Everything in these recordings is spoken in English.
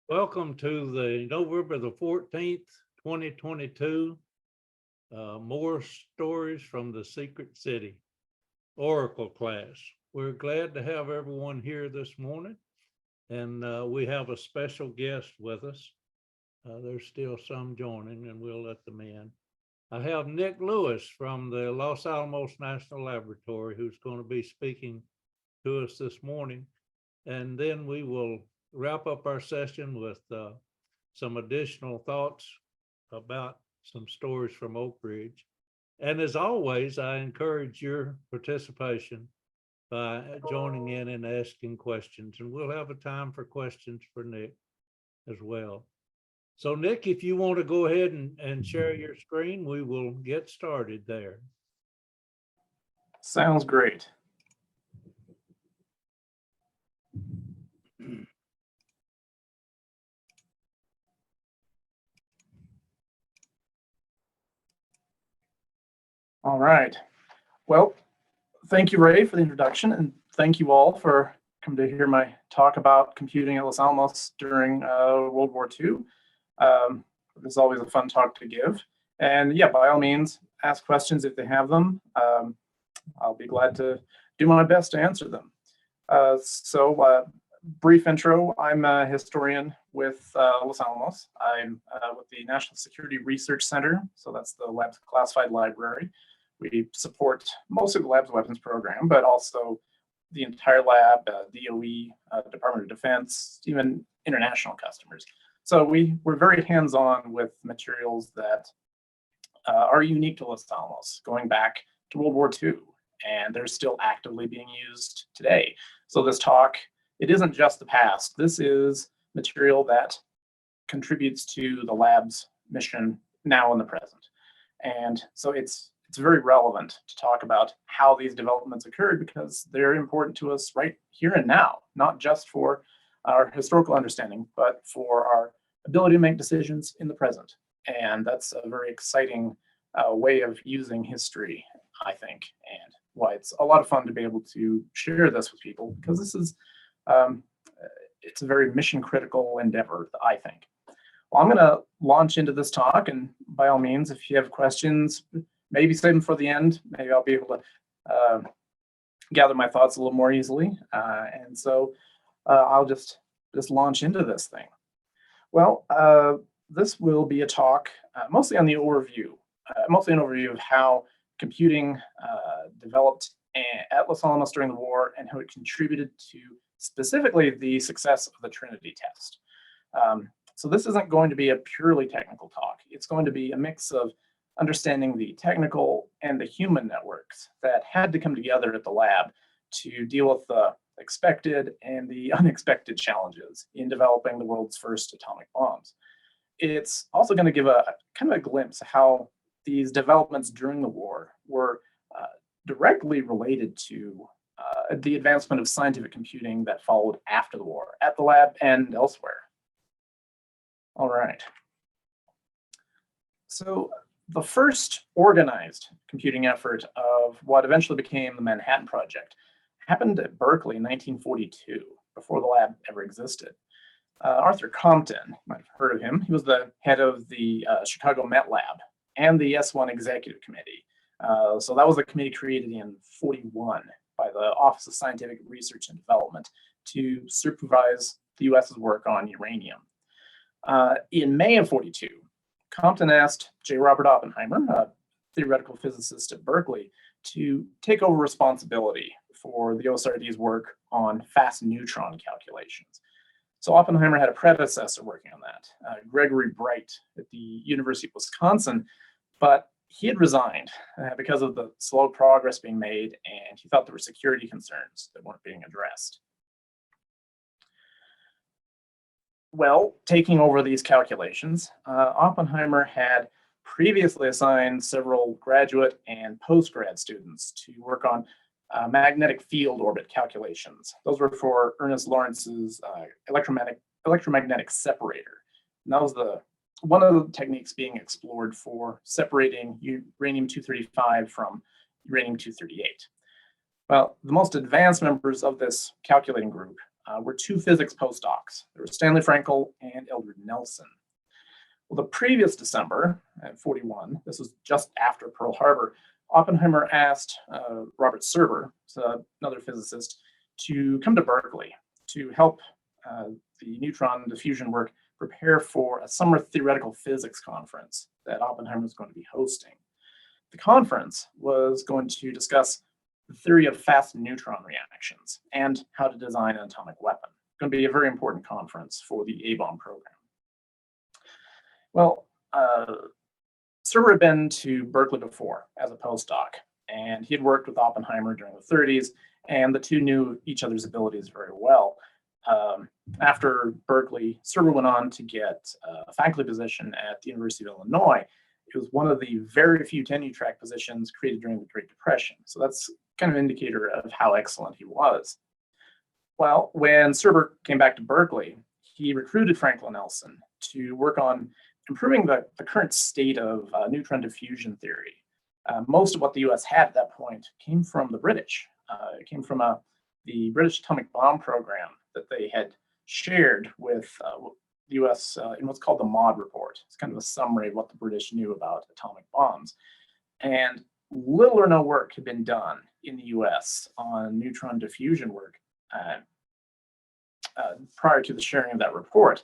Welcome to the November the 14th, 2022, more stories from the Secret City, Oracle class. We're glad to have everyone here this morning, and we have a special guest with us. There's still some joining, and we'll let them in. I have Nick Lewis from the Los Alamos National Laboratory, who's going to be speaking to us this morning, and then we will wrap up our session with some additional thoughts about some stories from Oak Ridge. And as always, I encourage your participation by joining in and asking questions. And we'll have a time for questions for Nick as well. So Nick, if you want to go ahead and share your screen, we will get started there. Sounds great. All right. Well, thank you, Ray, for the introduction, and thank you all for coming to hear my talk about computing at Los Alamos during World War II. It's always a fun talk to give. And yeah, by all means, ask questions if they have them. I'll be glad to do my best to answer them. Brief intro, I'm a historian with Los Alamos. I'm with the National Security Research Center, so that's the lab's classified library. We support most of the lab's weapons program, but also the entire lab, DOE, Department of Defense, even international customers. So we're very hands-on with materials that are unique to Los Alamos, going back to World War II, and they're still actively being used today. So this talk, it isn't just the past. This is material that contributes to the lab's mission now in the present. And so it's very relevant to talk about how these developments occurred because they're important to us right here and now, not just for our historical understanding, but for our ability to make decisions in the present. And that's a very exciting way of using history, I think, and why it's a lot of fun to be able to share this with people, because this is, it's a very mission critical endeavor, I think. Well, I'm gonna launch into this talk, and by all means, if you have questions, maybe save them for the end. Maybe I'll be able to gather my thoughts a little more easily. And so I'll just launch into this thing. Well, this will be a talk mostly on the overview, mostly an overview of how computing developed at Los Alamos during the war and how it contributed to specifically the success of the Trinity test. So this isn't going to be a purely technical talk. It's going to be a mix of understanding the technical and the human networks that had to come together at the lab to deal with the expected and the unexpected challenges in developing the world's first atomic bombs. It's also going to give a kind of a glimpse of how these developments during the war were directly related to the advancement of scientific computing that followed after the war at the lab and elsewhere. All right. So the first organized computing effort of what eventually became the Manhattan Project happened at Berkeley in 1942, before the lab ever existed. Arthur Compton, you might have heard of him. He was the head of the Chicago Met Lab and the S1 Executive Committee. So that was a committee created in 41 by the Office of Scientific Research and Development to supervise the US's work on uranium. In May of 42, Compton asked J. Robert Oppenheimer, a theoretical physicist at Berkeley, to take over responsibility for the OSRD's work on fast neutron calculations. So Oppenheimer had a predecessor working on that, Gregory Bright at the University of Wisconsin, but he had resigned because of the slow progress being made, and he thought there were security concerns that weren't being addressed. Well, taking over these calculations, Oppenheimer had previously assigned several graduate and post-grad students to work on magnetic field orbit calculations. Those were for Ernest Lawrence's electromagnetic separator. And that was one of the techniques being explored for separating uranium-235 from uranium-238. Well, the most advanced members of this calculating group were two physics postdocs. There was Stanley Frankel and Eldred Nelson. Well, the previous December, at 41, this was just after Pearl Harbor, Oppenheimer asked Robert Serber, another physicist, to come to Berkeley to help the neutron diffusion work prepare for a summer theoretical physics conference that Oppenheimer was going to be hosting. The conference was going to discuss the theory of fast neutron reactions and how to design an atomic weapon. It's going to be a very important conference for the A-bomb program. Well, Serber had been to Berkeley before as a postdoc, and he had worked with Oppenheimer during the 30s, and the two knew each other's abilities very well. After Berkeley, Serber went on to get a faculty position at the University of Illinois. It was one of the very few tenure-track positions created during the Great Depression. So that's kind of an indicator of how excellent he was. Well, when Serber came back to Berkeley, he recruited Frankel and Nelson to work on improving the current state of neutron diffusion theory. Most of what the US had at that point came from the British. It came from the British atomic bomb program that they had shared with the US in what's called the Maud Report. It's kind of a summary of what the British knew about atomic bombs. And little or no work had been done in the US on neutron diffusion work prior to the sharing of that report.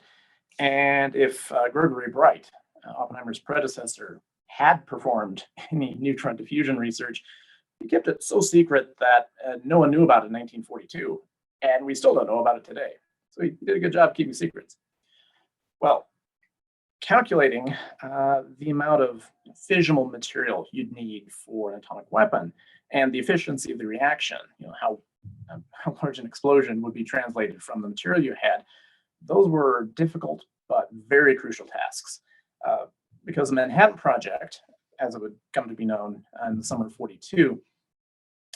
And if Gregory Bright, Oppenheimer's predecessor, had performed any neutron diffusion research, he kept it so secret that no one knew about it in 1942, and we still don't know about it today. So he did a good job keeping secrets. Well, calculating the amount of fissionable material you'd need for an atomic weapon and the efficiency of the reaction, how large an explosion would be translated from the material you had, those were difficult but very crucial tasks. Because the Manhattan Project, as it would come to be known in the summer of 42,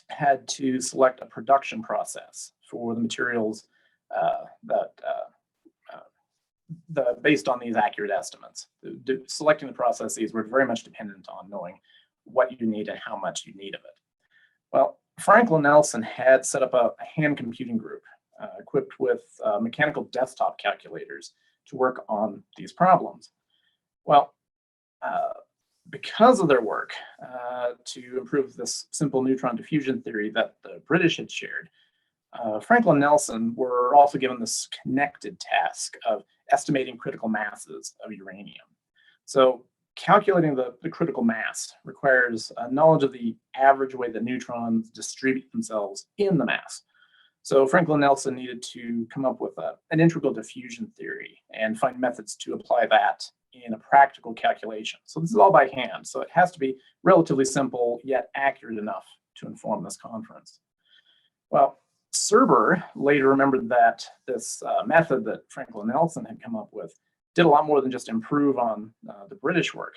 had to select a production process for the materials based on these accurate estimates. Selecting the processes were very much dependent on knowing what you need and how much you need of it. Well, Frankel and Nelson had set up a hand computing group equipped with mechanical desktop calculators to work on these problems. Well, because of their work to improve this simple neutron diffusion theory that the British had shared, Frankel and Nelson were also given this connected task of estimating critical masses of uranium. So calculating the critical mass requires a knowledge of the average way that neutrons distribute themselves in the mass. So Frankel and Nelson needed to come up with an integral diffusion theory and find methods to apply that in a practical calculation. So this is all by hand. So it has to be relatively simple, yet accurate enough to inform this conference. Well, Serber later remembered that this method that Frankel and Nelson had come up with did a lot more than just improve on the British work.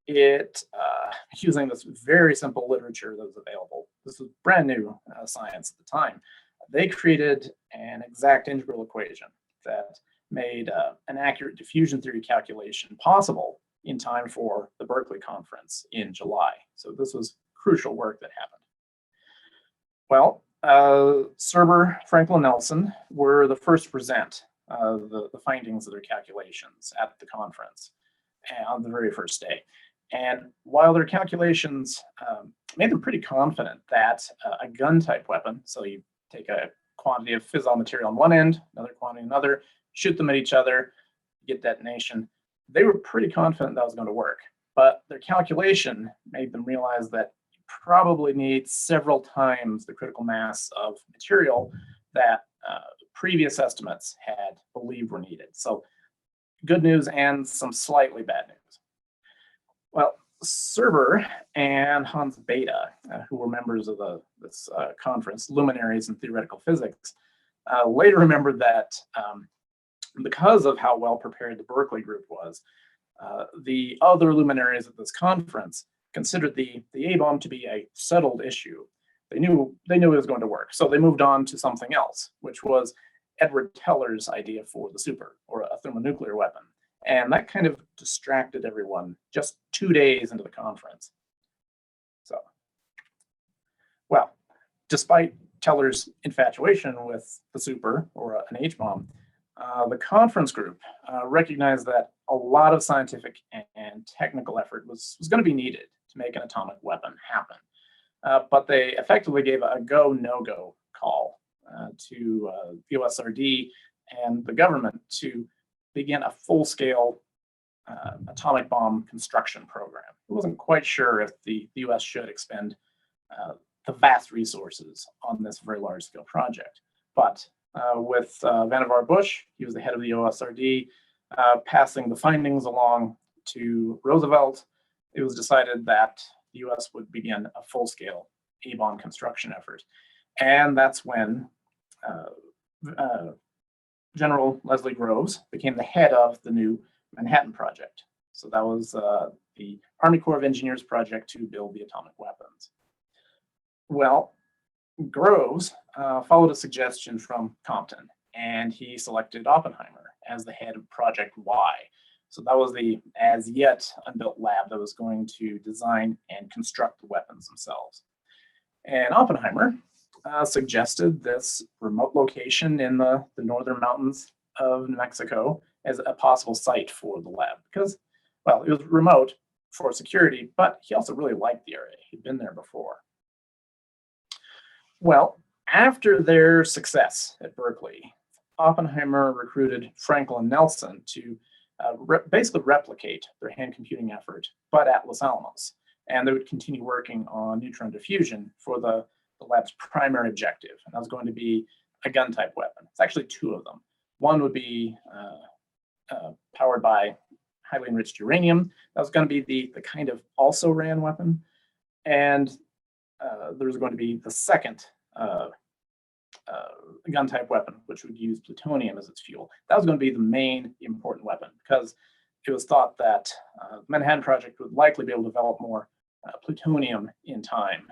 It, using this very simple literature that was available, this was brand new science at the time, they created an exact integral equation that made an accurate diffusion theory calculation possible in time for the Berkeley conference in July. So this was crucial work that happened. Well, Serber, Frankel, and Nelson were the first to present the findings of their calculations at the conference on the very first day. And while their calculations made them pretty confident that a gun-type weapon, so you take a quantity of fissile material on one end, another quantity on another, shoot them at each other, get detonation, they were pretty confident that was going to work. But their calculation made them realize that you probably need several times the critical mass of material that previous estimates had believed were needed. So good news and some slightly bad news. Well, Serber and Hans Bethe, who were members of this conference, luminaries in theoretical physics, later remembered that because of how well prepared the Berkeley group was, the other luminaries at this conference considered the A-bomb to be a settled issue. They knew it was going to work, so they moved on to something else, which was Edward Teller's idea for the super, or a thermonuclear weapon. And that kind of distracted everyone just 2 days into the conference. So, well, despite Teller's infatuation with the super or an H-bomb, the conference group recognized that a lot of scientific and technical effort was going to be needed to make an atomic weapon happen. But they effectively gave a go, no-go call to the OSRD and the government to begin a full-scale atomic bomb construction program. It wasn't quite sure if the US should expend the vast resources on this very large-scale project. But with Vannevar Bush, he was the head of the OSRD, passing the findings along to Roosevelt, it was decided that the US would begin a full-scale A-bomb construction effort. And that's when General Leslie Groves became the head of the new Manhattan Project. So that was the Army Corps of Engineers project to build the atomic weapons. Well, Groves followed a suggestion from Compton, and he selected Oppenheimer as the head of Project Y. So that was the as yet unbuilt lab that was going to design and construct the weapons themselves. And Oppenheimer suggested this remote location in the northern mountains of New Mexico as a possible site for the lab because, well, it was remote for security, but he also really liked the area. He'd been there before. Well, after their success at Berkeley, Oppenheimer recruited Franklin Nelson to basically replicate their hand computing effort, but at Los Alamos. And they would continue working on neutron diffusion for the lab's primary objective. And that was going to be a gun type weapon. It's actually two of them. One would be powered by highly enriched uranium. That was going to be the kind of also ran weapon. And there was going to be the second gun type weapon, which would use plutonium as its fuel. That was going to be the main important weapon because it was thought that the Manhattan Project would likely be able to develop more plutonium in time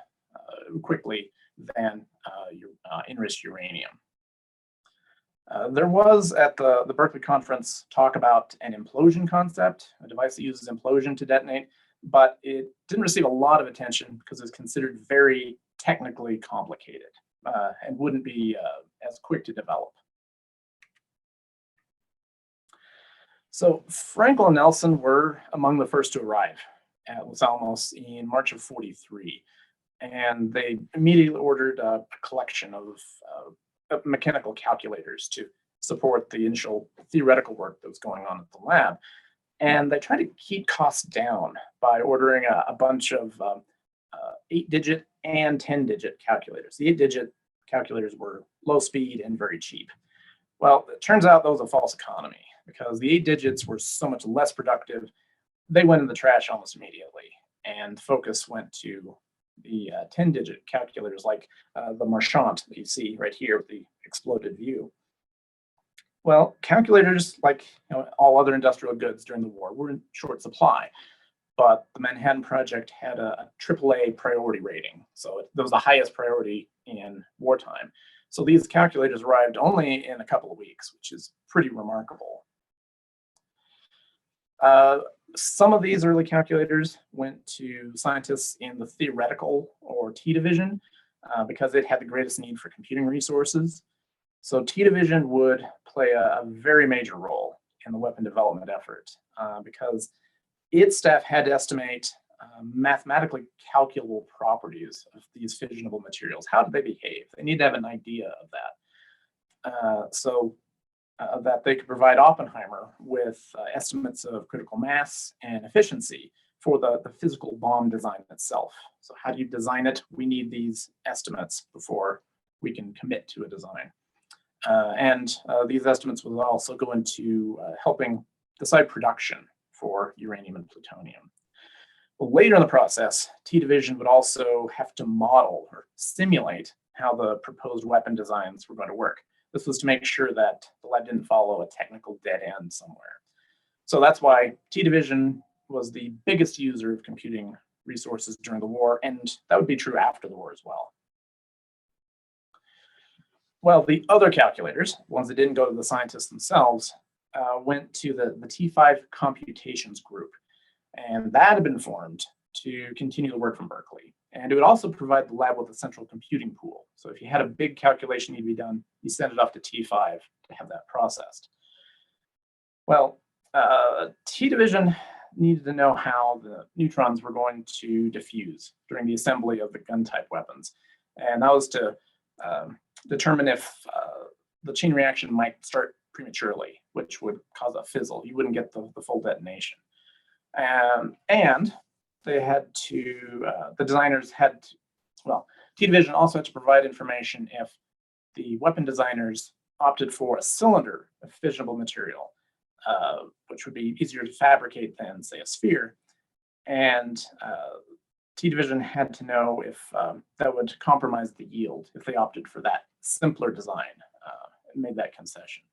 quickly than enriched uranium. There was at the Berkeley conference talk about an implosion concept, a device that uses implosion to detonate, but it didn't receive a lot of attention because it was considered very technically complicated and wouldn't be as quick to develop. So Franklin and Nelson were among the first to arrive at Los Alamos in March of '43, and they immediately ordered a collection of mechanical calculators to support the initial theoretical work that was going on at the lab. And they tried to keep costs down by ordering a bunch of 8-digit and 10-digit calculators. The 8-digit calculators were low speed and very cheap. Well, it turns out that was a false economy because the 8 digits were so much less productive. They went in the trash almost immediately, and focus went to the 10-digit calculators like the Marchant that you see right here with the exploded view. Well, calculators, like all other industrial goods during the war, were in short supply, but the Manhattan Project had a AAA priority rating, so that was the highest priority in wartime. So these calculators arrived only in a couple of weeks, which is pretty remarkable. Some of these early calculators went to scientists in the theoretical or T division because it had the greatest need for computing resources. So T division would play a very major role in the weapon development effort because its staff had to estimate mathematically calculable properties of these fissionable materials. How do they behave? They need to have an idea of that. So that they could provide Oppenheimer with estimates of critical mass and efficiency for the physical bomb design itself. So how do you design it? We need these estimates before we can commit to a design. And these estimates will also go into helping decide production for uranium and plutonium. Well, later in the process, T division would also have to model or simulate how the proposed weapon designs were going to work. This was to make sure that the lab didn't follow a technical dead end somewhere. So that's why T division was the biggest user of computing resources during the war, and that would be true after the war as well. Well, the other calculators, ones that didn't go to the scientists themselves, went to the T5 computations group, and that had been formed to continue the work from Berkeley. And it would also provide the lab with a central computing pool. So if you had a big calculation need to be done, you send it off to T5 to have that processed. Well, T division needed to know how the neutrons were going to diffuse during the assembly of the gun-type weapons. And that was to determine if the chain reaction might start prematurely, which would cause a fizzle. You wouldn't get the full detonation. And they had to, the designers had to, well, T division also had to provide information if the weapon designers opted for a cylinder of fissionable material, which would be easier to fabricate than, say, a sphere. And T division had to know if that would compromise the yield if they opted for that simpler design and made that concession.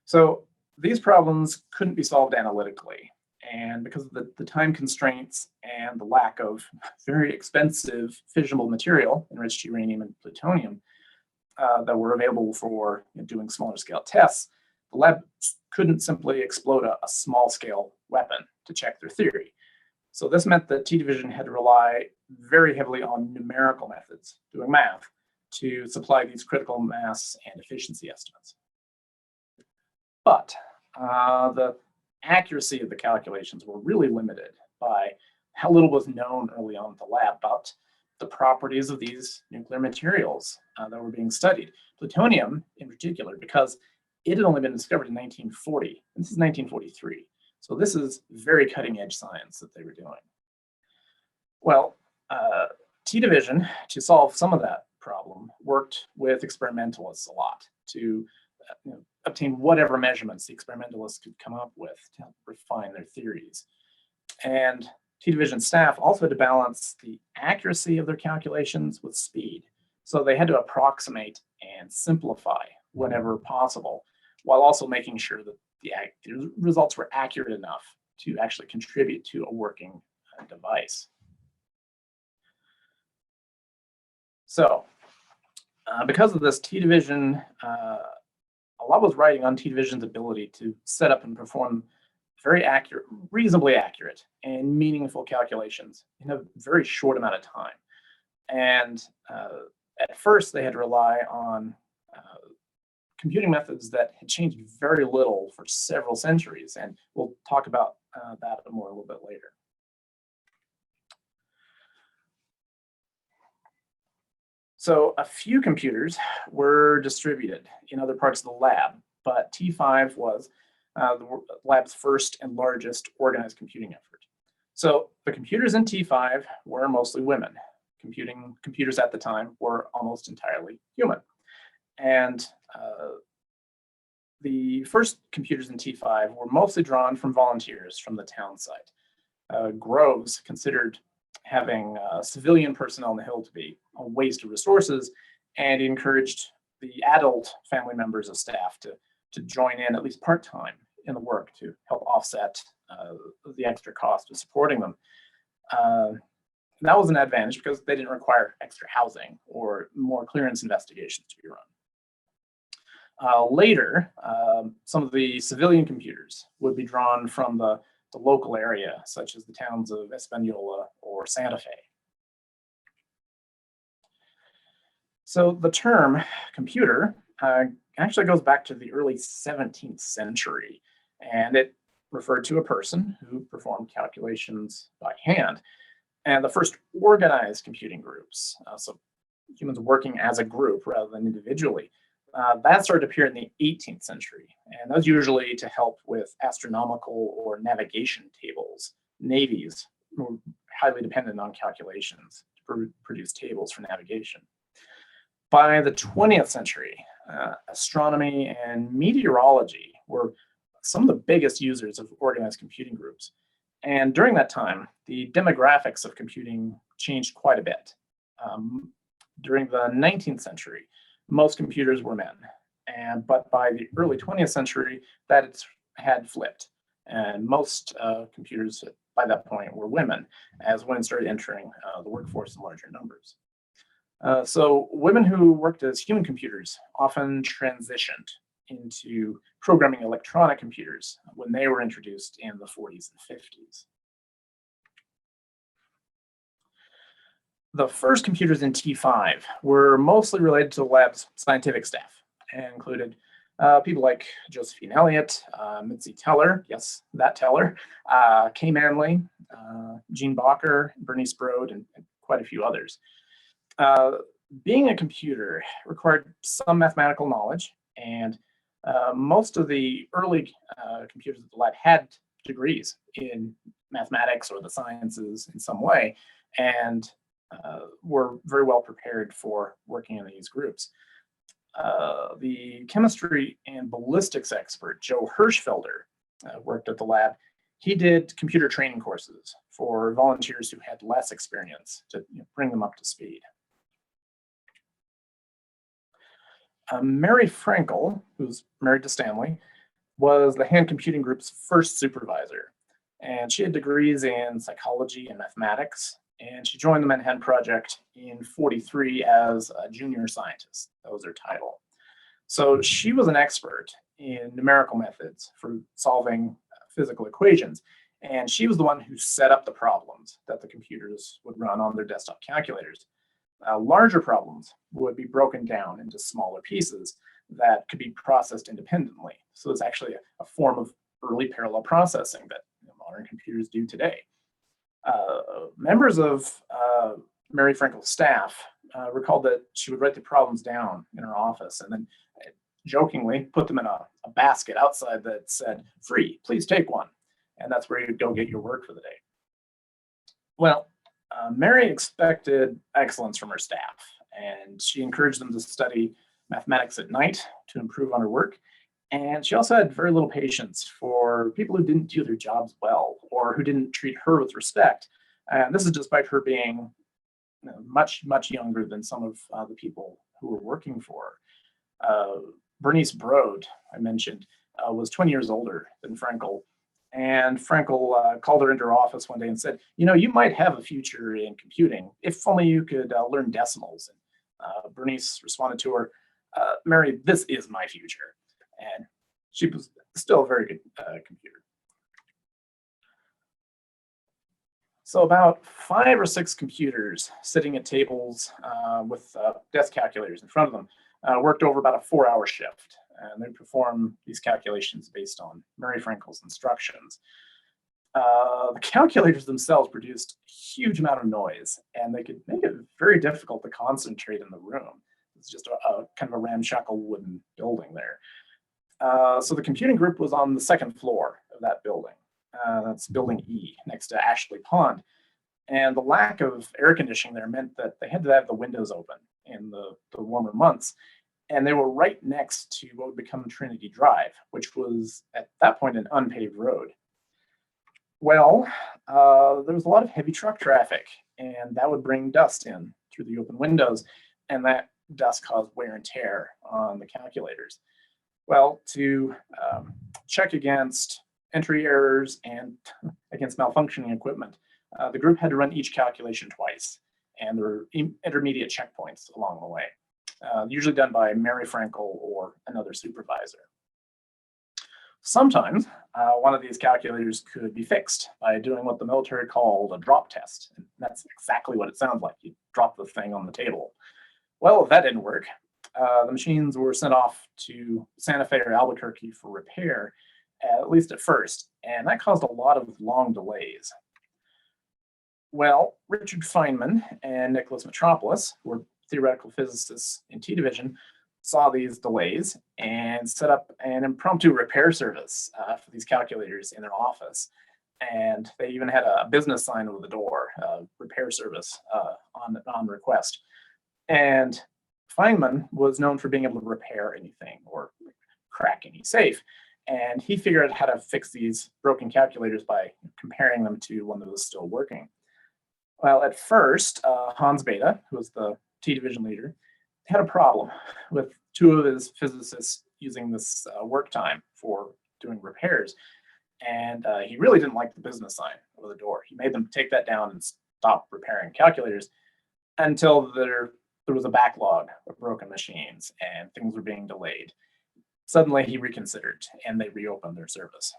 So these problems couldn't be solved analytically. And because of the time constraints and the lack of very expensive fissionable material, enriched uranium and plutonium, that were available for doing smaller scale tests, the lab couldn't simply explode a small scale weapon to check their theory. So this meant that T division had to rely very heavily on numerical methods, doing math, to supply these critical mass and efficiency estimates. But the accuracy of the calculations were really limited by how little was known early on in the lab about the properties of these nuclear materials that were being studied. Plutonium in particular, because it had only been discovered in 1940. This is 1943. So this is very cutting edge science that they were doing. Well, T division, to solve some of that problem, worked with experimentalists a lot to obtain whatever measurements the experimentalists could come up with to help refine their theories. And T division staff also had to balance the accuracy of their calculations with speed. So they had to approximate and simplify whenever possible, while also making sure that the results were accurate enough to actually contribute to a working device. So because of this, T division, a lot was riding on T division's ability to set up and perform very accurate, reasonably accurate and meaningful calculations in a very short amount of time. And at first they had to rely on computing methods that had changed very little for several centuries. And we'll talk about that more a little bit later. So a few computers were distributed in other parts of the lab, but T5 was the lab's first and largest organized computing effort. So the computers in T5 were mostly women. Computers at the time were almost entirely human. And the first computers in T5 were mostly drawn from volunteers from the town site. Groves considered having civilian personnel on the Hill to be a waste of resources, and encouraged the adult family members of staff to join in at least part-time in the work to help offset the extra cost of supporting them. That was an advantage because they didn't require extra housing or more clearance investigations to be run. Later, some of the civilian computers would be drawn from the local area, such as the towns of Espanola or Santa Fe. So the term computer actually goes back to the early 17th century, and it referred to a person who performed calculations by hand. And the first organized computing groups, so humans working as a group rather than individually, that started to appear in the 18th century. And that was usually to help with astronomical or navigation tables. Navies were highly dependent on calculations to produce tables for navigation. By the 20th century, astronomy and meteorology were some of the biggest users of organized computing groups. And during that time, the demographics of computing changed quite a bit. During the 19th century, most computers were men, but by the early 20th century, that had flipped. And most computers by that point were women, as women started entering the workforce in larger numbers. So women who worked as human computers often transitioned into programming electronic computers when they were introduced in the 40s and 50s. The first computers in T5 were mostly related to the lab's scientific staff and included people like Josephine Elliott, Mitzi Teller, yes, that Teller, Kay Manley, Jean Bacher, Bernice Brode, and quite a few others. Being a computer required some mathematical knowledge, and most of the early computers at the lab had degrees in mathematics or the sciences in some way, and were very well prepared for working in these groups. The chemistry and ballistics expert, Joe Hirschfelder, worked at the lab. He did computer training courses for volunteers who had less experience to bring them up to speed. Mary Frankel, who's married to Stanley, was the hand computing group's first supervisor. And she had degrees in psychology and mathematics. And she joined the Manhattan Project in '43 as a junior scientist. That was her title. So she was an expert in numerical methods for solving physical equations. And she was the one who set up the problems that the computers would run on their desktop calculators. Larger problems would be broken down into smaller pieces that could be processed independently. So it's actually a form of early parallel processing that modern computers do today. Members of Mary Frankel's staff recalled that she would write the problems down in her office and then jokingly put them in a basket outside that said, "Free, please take one." And that's where you'd go get your work for the day. Well, Mary expected excellence from her staff, and she encouraged them to study mathematics at night to improve on her work. And she also had very little patience for people who didn't do their jobs well or who didn't treat her with respect. And this is despite her being much, much younger than some of the people who were working for her. Bernice Brode, I mentioned, was 20 years older than Frankel. And Frankel called her into her office one day and said, you might have a future in computing if only you could learn decimals. And Bernice responded to her, "Mary, this is my future." And she was still a very good computer. So about 5 or 6 computers sitting at tables with desk calculators in front of them worked over about a 4-hour shift. And they perform these calculations based on Mary Frankel's instructions. The calculators themselves produced a huge amount of noise, and they could make it very difficult to concentrate in the room. It's just a kind of a ramshackle wooden building there. So the computing group was on the second floor of that building. That's building E, next to Ashley Pond. And the lack of air conditioning there meant that they had to have the windows open in the warmer months. And they were right next to what would become Trinity Drive, which was at that point an unpaved road. Well, there was a lot of heavy truck traffic, and that would bring dust in through the open windows, and that dust caused wear and tear on the calculators. Well, to check against entry errors and against malfunctioning equipment, the group had to run each calculation twice, and there were intermediate checkpoints along the way. Usually done by Mary Frankel or another supervisor. Sometimes one of these calculators could be fixed by doing what the military called a drop test. And that's exactly what it sounds like. You drop the thing on the table. Well, if that didn't work, the machines were sent off to Santa Fe or Albuquerque for repair, at least at first. And that caused a lot of long delays. Well, Richard Feynman and Nicholas Metropolis, who were theoretical physicists in T division, saw these delays and set up an impromptu repair service for these calculators in their office. And they even had a business sign over the door, repair service on request. And Feynman was known for being able to repair anything or crack any safe. And he figured out how to fix these broken calculators by comparing them to one that was still working. Well, at first, Hans Bethe, who was the T division leader, had a problem with 2 of his physicists using this work time for doing repairs. And he really didn't like the business sign over the door. He made them take that down and stop repairing calculators until there was a backlog of broken machines and things were being delayed. Suddenly he reconsidered and they reopened their service.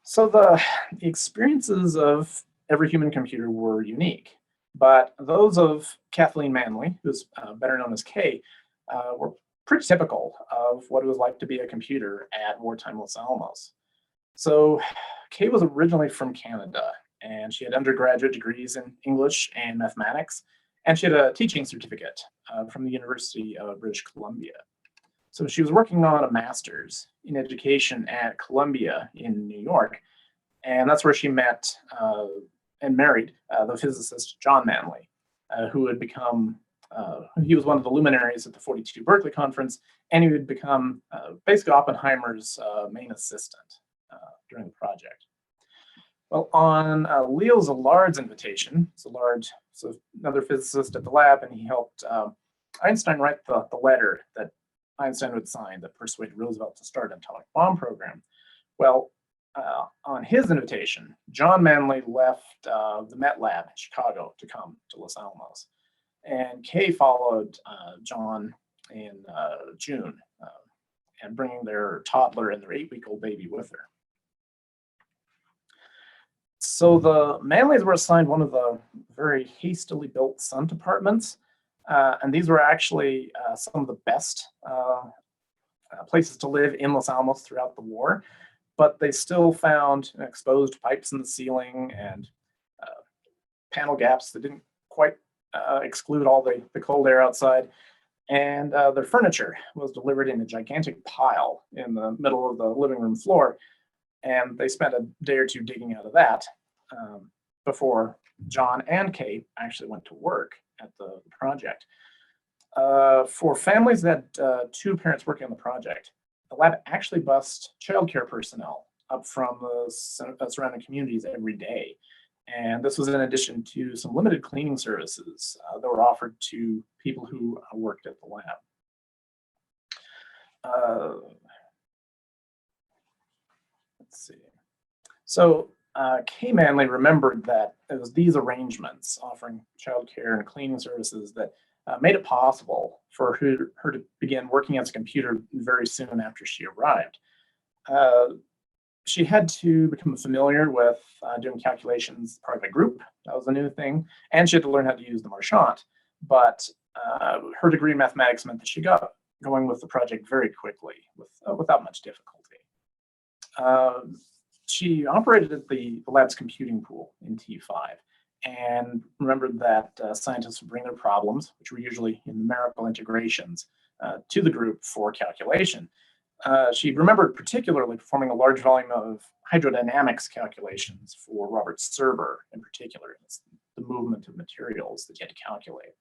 So the experiences of every human computer were unique, but those of Kathleen Manley, who's better known as Kay, were pretty typical of what it was like to be a computer at wartime Los Alamos. So Kay was originally from Canada, and she had undergraduate degrees in English and mathematics, and she had a teaching certificate from the University of British Columbia. So she was working on a master's in education at Columbia in New York, and that's where she met and married the physicist John Manley, who had become he was one of the luminaries at the 42 Berkeley conference, and he would become basically Oppenheimer's main assistant during the project. Well, on Leo Szilard's invitation, Szilard, so another physicist at the lab, and he helped Einstein write the letter that Einstein would sign that persuaded Roosevelt to start an atomic bomb program. Well, on his invitation, John Manley left the Met Lab in Chicago to come to Los Alamos. And Kay followed John in June and bringing their toddler and their 8-week-old baby with her. So the Manleys were assigned one of the very hastily built sun departments, and these were actually some of the best places to live in Los Alamos throughout the war, but they still found exposed pipes in the ceiling and panel gaps that didn't quite exclude all the cold air outside. And their furniture was delivered in a gigantic pile in the middle of the living room floor. And they spent a day or two digging out of that before John and Kate actually went to work at the project. For families that had 2 parents working on the project, the lab actually bused childcare personnel up from the surrounding communities every day. And this was in addition to some limited cleaning services that were offered to people who worked at the lab. Let's see. So Kay Manley remembered that it was these arrangements offering childcare and cleaning services that made it possible for her to begin working as a computer very soon after she arrived. She had to become familiar with doing calculations part of a group. That was a new thing. And she had to learn how to use the marchand. But her degree in mathematics meant that she got going with the project very quickly without much difficulty. She operated at the lab's computing pool in T5 and remembered that scientists would bring their problems, which were usually numerical integrations, to the group for calculation. She remembered particularly performing a large volume of hydrodynamics calculations for Robert Serber in particular. It's the movement of materials that you had to calculate.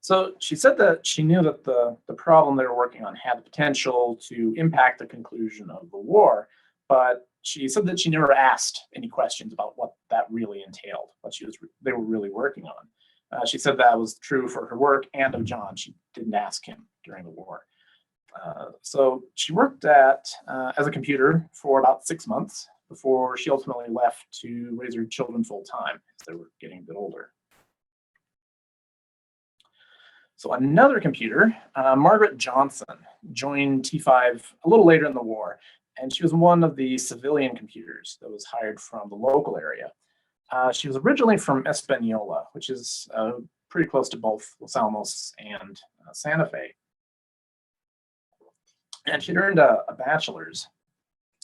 So she said that she knew that the problem they were working on had the potential to impact the conclusion of the war, but she said that she never asked any questions about what that really entailed, what they were really working on. She said that was true for her work and of John. She didn't ask him during the war. So she worked as a computer for about 6 months before she ultimately left to raise her children full time as they were getting a bit older. So another computer, Margaret Johnson, joined T5 a little later in the war, and she was one of the civilian computers that was hired from the local area. She was originally from Espanola, which is pretty close to both Los Alamos and Santa Fe. And she'd earned a bachelor's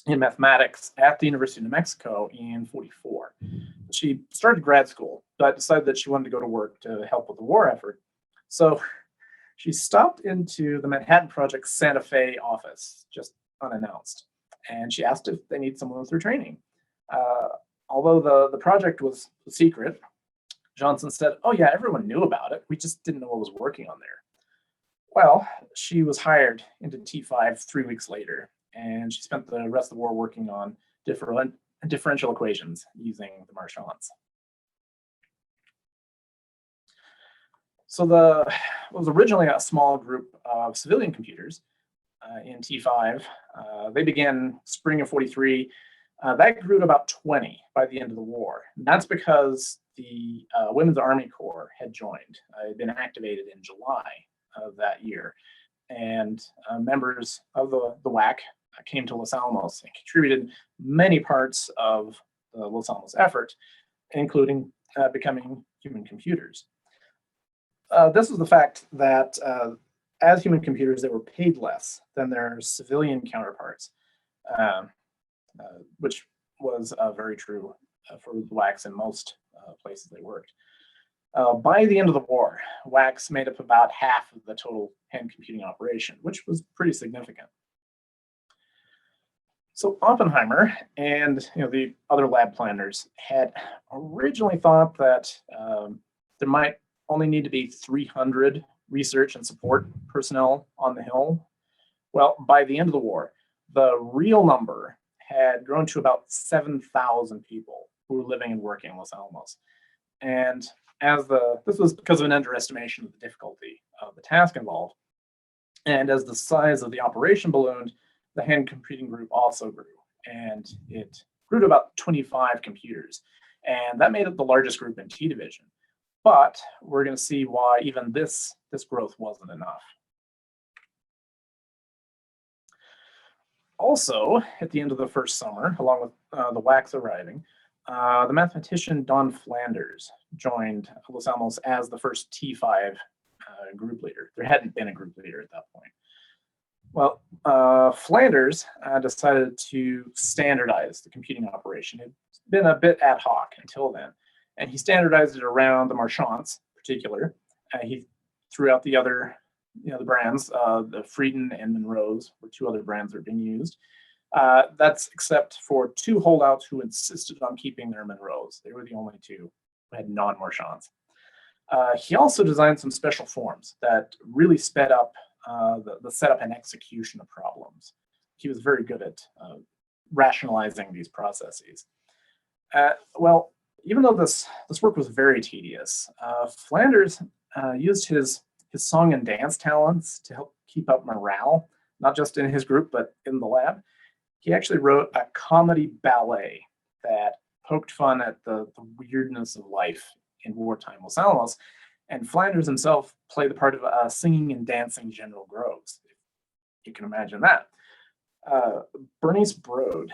in mathematics at the University of New Mexico in '44. She started grad school, but decided that she wanted to go to work to help with the war effort. So she stopped into the Manhattan Project Santa Fe office, just unannounced, and she asked if they need someone through training. Although the project was a secret, Johnson said, "Oh yeah, everyone knew about it. We just didn't know what was working on there." Well, she was hired into T5 3 weeks later, and she spent the rest of the war working on differential equations using the marchands. So it was originally a small group of civilian computers in T5. They began spring of '43. That grew to about 20 by the end of the war. And that's because the Women's Army Corps had joined. It had been activated in July of that year. And members of the WAC came to Los Alamos and contributed many parts of the Los Alamos effort, including becoming human computers. This was the fact that as human computers, they were paid less than their civilian counterparts, um, which was very true for the WACs in most places they worked. By the end of the war, WACs made up about half of the total hand computing operation, which was pretty significant. So Oppenheimer and the other lab planners had originally thought that there might only need to be 300 research and support personnel on the Hill. Well, by the end of the war, the real number had grown to about 7,000 people who were living and working in Los Alamos. And this was because of an underestimation of the difficulty of the task involved. And as the size of the operation ballooned, the hand computing group also grew, and it grew to about 25 computers. And that made it the largest group in T Division. But we're going to see why even this growth wasn't enough. Also, at the end of the first summer, along with the WACs arriving, the mathematician Don Flanders joined Los Alamos as the first T5 group leader. There hadn't been a group leader at that point. Well, Flanders decided to standardize the computing operation. It's been a bit ad hoc until then, and he standardized it around the Marchands in particular. He threw out the other the brands, the Frieden and Monroe's were two other brands that are being used. That's except for two holdouts who insisted on keeping their Monroe's. They were the only two who had non-Marchands. He also designed some special forms that really sped up the setup and execution of problems. He was very good at rationalizing these processes. Well, even though this work was very tedious, Flanders used his song and dance talents to help keep up morale, not just in his group, but in the lab. He actually wrote a comedy ballet that poked fun at the weirdness of life in wartime Los Alamos. And Flanders himself played the part of a singing and dancing General Groves. You can imagine that. Bernice Brode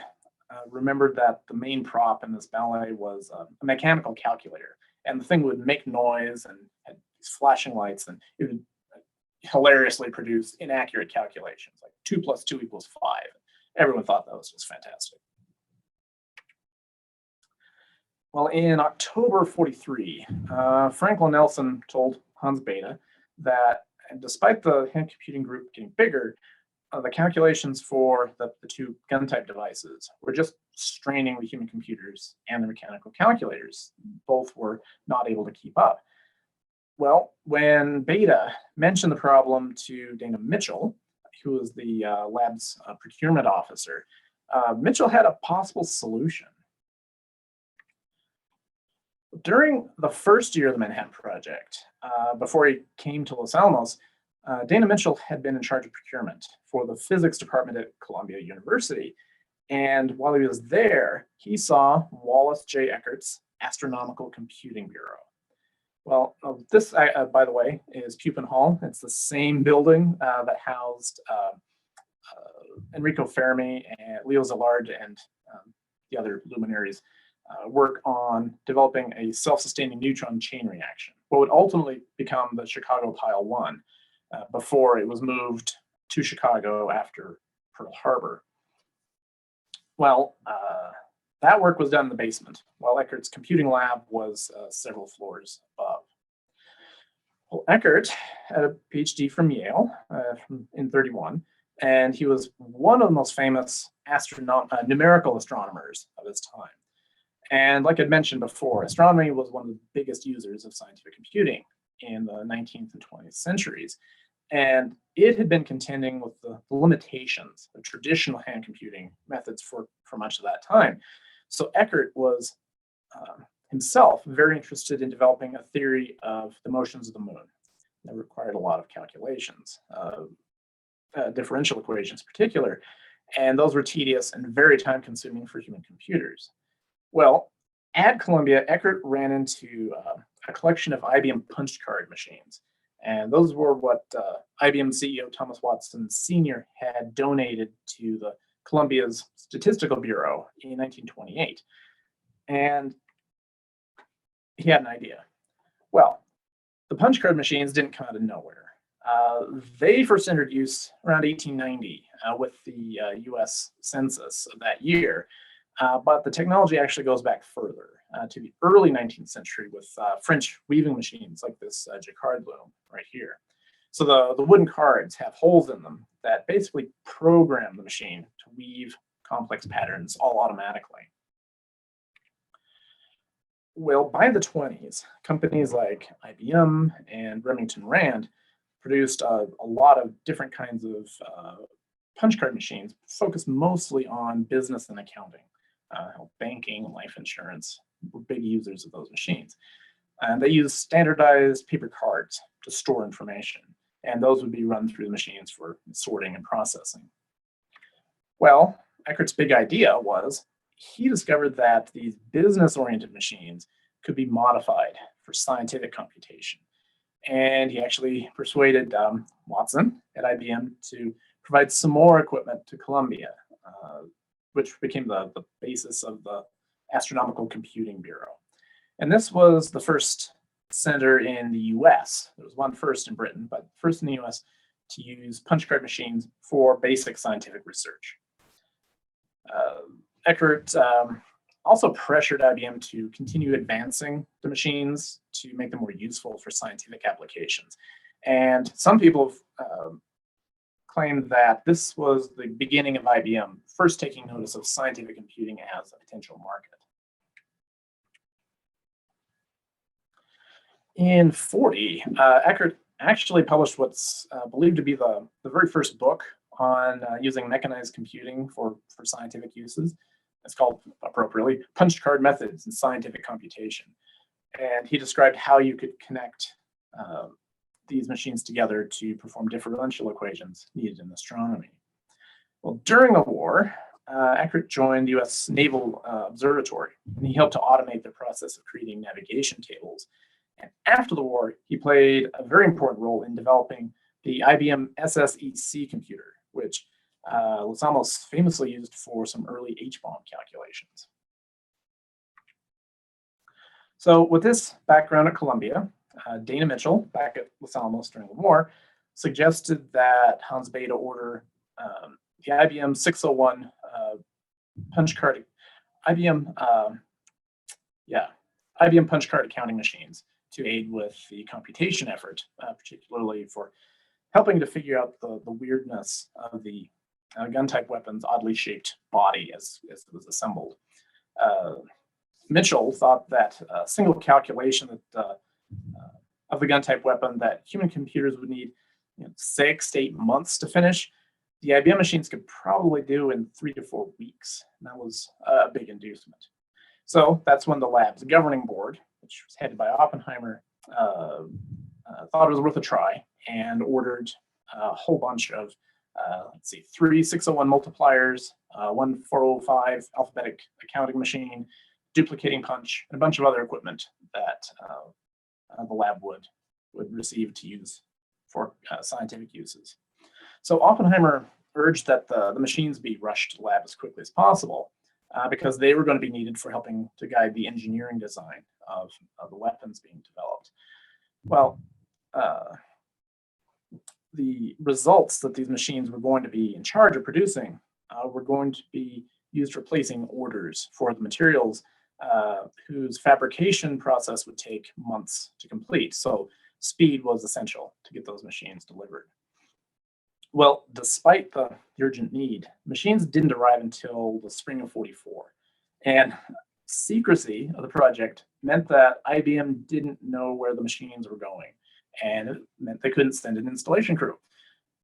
remembered that the main prop in this ballet was a mechanical calculator. And the thing would make noise and had these flashing lights, and it would hilariously produce inaccurate calculations, like 2 + 2 = 5. Everyone thought that was just fantastic. Well, in October 43, Franklin Nelson told Hans Bethe that despite the hand computing group getting bigger, the calculations for the two gun-type devices were just straining the human computers and the mechanical calculators. Both were not able to keep up. Well, when Bethe mentioned the problem to Dana Mitchell, who was the lab's procurement officer, Mitchell had a possible solution. During the first year of the Manhattan Project, before he came to Los Alamos, Dana Mitchell had been in charge of procurement for the physics department at Columbia University. And while he was there, he saw Wallace J. Eckert's Astronomical Computing Bureau. Well, this, by the way, is Pupin Hall. It's the same building that housed Enrico Fermi and Leo Szilard and the other luminaries work on developing a self-sustaining neutron chain reaction, what would ultimately become the Chicago Pile 1 before it was moved to Chicago after Pearl Harbor. Well, that work was done in the basement, while Eckert's computing lab was several floors above. Well, Eckert had a PhD from Yale in 31, and he was one of the most famous numerical astronomers of his time. And like I'd mentioned before, astronomy was one of the biggest users of scientific computing in the 19th and 20th centuries. And it had been contending with the limitations of traditional hand computing methods for much of that time. So Eckert was himself very interested in developing a theory of the motions of the moon. That required a lot of calculations, differential equations in particular, and those were tedious and very time-consuming for human computers. Well, at Columbia, Eckert ran into a collection of IBM punch card machines. And those were what IBM CEO Thomas Watson Sr. had donated to the Columbia's Statistical Bureau in 1928. And he had an idea. Well, the punch card machines didn't come out of nowhere. They first entered use around 1890 with the US Census of that year. But the technology actually goes back further to the early 19th century with French weaving machines like this jacquard loom right here. So the wooden cards have holes in them that basically program the machine to weave complex patterns all automatically. Well, by the 20s, companies like IBM and Remington Rand produced a lot of different kinds of punch card machines focused mostly on business and accounting. Banking, life insurance were big users of those machines. And they use standardized paper cards to store information, and those would be run through the machines for sorting and processing. Well, Eckert's big idea was he discovered that these business-oriented machines could be modified for scientific computation. And he actually persuaded Watson at IBM to provide some more equipment to Columbia, which became the basis of the Astronomical Computing Bureau. And this was the first center in the US. There was one first in Britain, but first in the US to use punch card machines for basic scientific research. Eckert also pressured IBM to continue advancing the machines to make them more useful for scientific applications. And some people have claimed that this was the beginning of IBM first taking notice of scientific computing as a potential market. In 1940, Eckert actually published what's believed to be the very first book on using mechanized computing for scientific uses. It's called, appropriately, Punch Card Methods in Scientific Computation. And he described how you could connect these machines together to perform differential equations needed in astronomy. Well, during the war, Eckert joined the US Naval Observatory, and he helped to automate the process of creating navigation tables. And after the war, he played a very important role in developing the IBM SSEC computer, which Los Alamos famously used for some early H-bomb calculations. So with this background at Columbia, Dana Mitchell, back at Los Alamos during the war, suggested that Hans Bethe order the IBM 601 punch card, IBM punch card accounting machines to aid with the computation effort, particularly for helping to figure out the weirdness of the gun-type weapon's oddly shaped body as it was assembled. Mitchell thought that a single calculation of the gun-type weapon that human computers would need 6 to 8 months to finish, the IBM machines could probably do in 3 to 4 weeks. And that was a big inducement. So that's when the lab's governing board, which was headed by Oppenheimer, thought it was worth a try and ordered a whole bunch of, 3 601 multipliers, 1 405 alphabetic accounting machine, duplicating punch, and a bunch of other equipment that the lab would receive to use for scientific uses. So Oppenheimer urged that the machines be rushed to the lab as quickly as possible because they were going to be needed for helping to guide the engineering design of the weapons being developed. Well, the results that these machines were going to be in charge of producing were going to be used for placing orders for the materials whose fabrication process would take months to complete. So speed was essential to get those machines delivered. Well, despite the urgent need, machines didn't arrive until the spring of 1944. And secrecy of the project meant that IBM didn't know where the machines were going, and it meant they couldn't send an installation crew.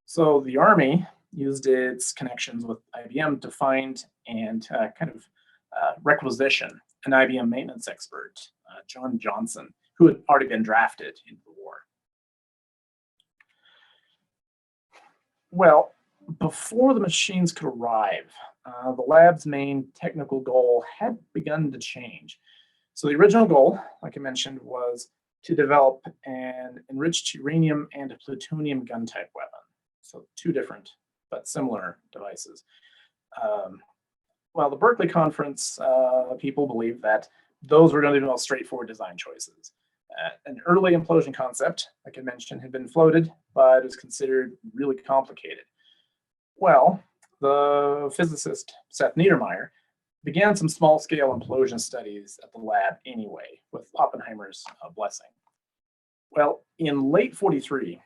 So the Army used its connections with IBM to find and requisition an IBM maintenance expert, John Johnson, who had already been drafted into the war. Well, before the machines could arrive, the lab's main technical goal had begun to change. So the original goal, like I mentioned, was to develop an enriched uranium and plutonium gun-type weapon. So 2 different but similar devices. Well, the Berkeley conference people believed that those were going to be the most straightforward design choices. An early implosion concept, like I mentioned, had been floated, but it was considered really complicated. Well, the physicist Seth Niedermeyer began some small-scale implosion studies at the lab anyway, with Oppenheimer's blessing. Well, in late 43,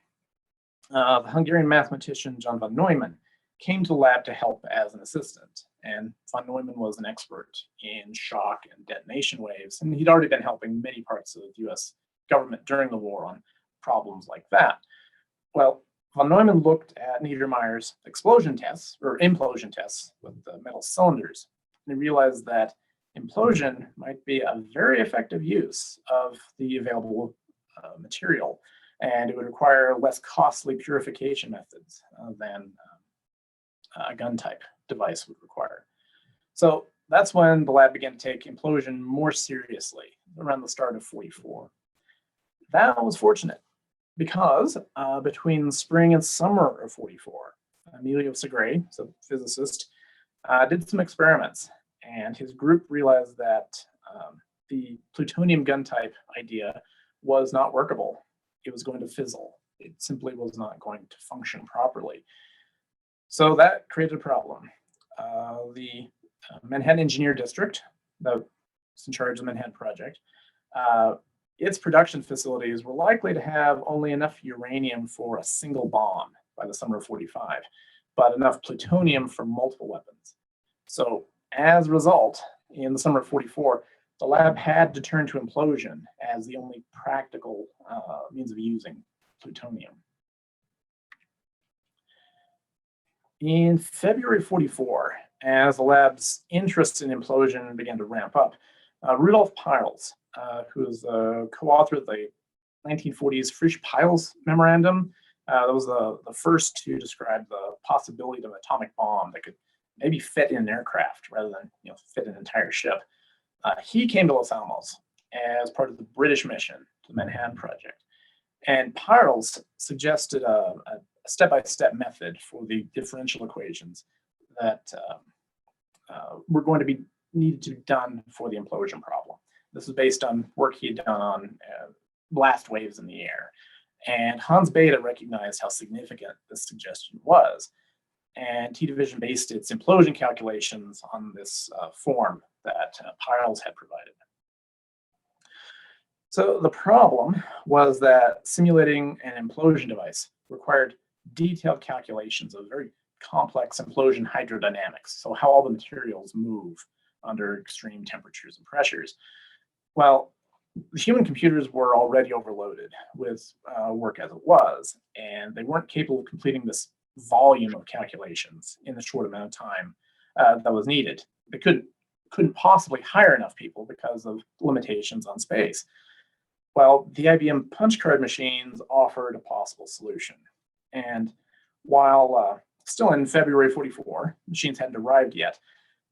the Hungarian mathematician John von Neumann came to the lab to help as an assistant. And von Neumann was an expert in shock and detonation waves, and he'd already been helping many parts of the US government during the war on problems like that. Well, von Neumann looked at Niedermeyer's explosion tests, or implosion tests, with the metal cylinders, and he realized that implosion might be a very effective use of the available material, and it would require less costly purification methods than a gun type device would require. So that's when the lab began to take implosion more seriously, around the start of 44. That was fortunate because between the spring and summer of 44, Emilio Segre, a physicist, did some experiments, and his group realized that the plutonium gun type idea was not workable. It was going to fizzle. It simply was not going to function properly. So that created a problem. The Manhattan Engineer District, that's in charge of the Manhattan Project, its production facilities were likely to have only enough uranium for a single bomb by the summer of 45, but enough plutonium for multiple weapons. So as a result, in the summer of 44, the lab had to turn to implosion as the only practical means of using plutonium. In February 44, as the lab's interest in implosion began to ramp up, Rudolf Peierls, who was the co-author of the 1940s Frisch-Peierls Memorandum, that was the first to describe the possibility of an atomic bomb that could maybe fit in an aircraft rather than fit an entire ship. He came to Los Alamos as part of the British mission to the Manhattan Project. And Peierls suggested a step-by-step method for the differential equations that were going to be needed to be done for the implosion problem. This is based on work he had done on blast waves in the air. And Hans Bethe recognized how significant this suggestion was. And T-Division based its implosion calculations on this form that Peierls had provided. So the problem was that simulating an implosion device required detailed calculations of very complex implosion hydrodynamics, so how all the materials move under extreme temperatures and pressures. Well, the human computers were already overloaded with work as it was, and they weren't capable of completing this volume of calculations in the short amount of time that was needed. They couldn't possibly hire enough people because of limitations on space. Well, the IBM punch card machines offered a possible solution. And while still in February 44, machines hadn't arrived yet,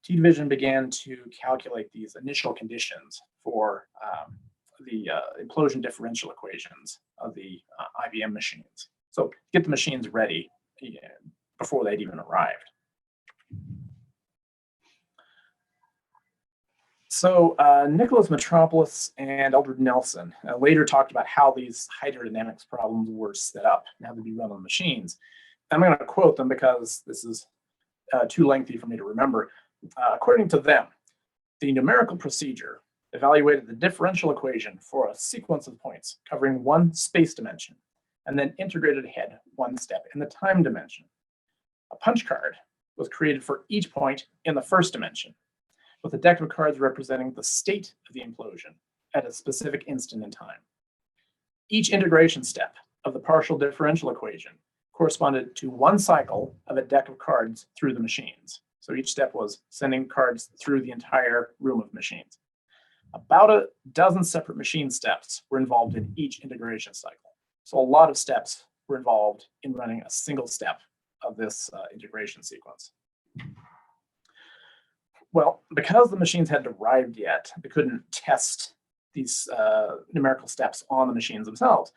T-Division began to calculate these initial conditions for the implosion differential equations of the IBM machines. So get the machines ready before they'd even arrived. So Nicholas Metropolis and Eldred Nelson later talked about how these hydrodynamics problems were set up and how they'd be run on machines. I'm going to quote them because this is too lengthy for me to remember. According to them, the numerical procedure evaluated the differential equation for a sequence of points covering one space dimension and then integrated ahead one step in the time dimension. A punch card was created for each point in the first dimension, with a deck of cards representing the state of the implosion at a specific instant in time. Each integration step of the partial differential equation corresponded to one cycle of a deck of cards through the machines. So each step was sending cards through the entire room of machines. About a dozen separate machine steps were involved in each integration cycle. So a lot of steps were involved in running a single step of this integration sequence. Well, because the machines hadn't arrived yet, they couldn't test these numerical steps on the machines themselves.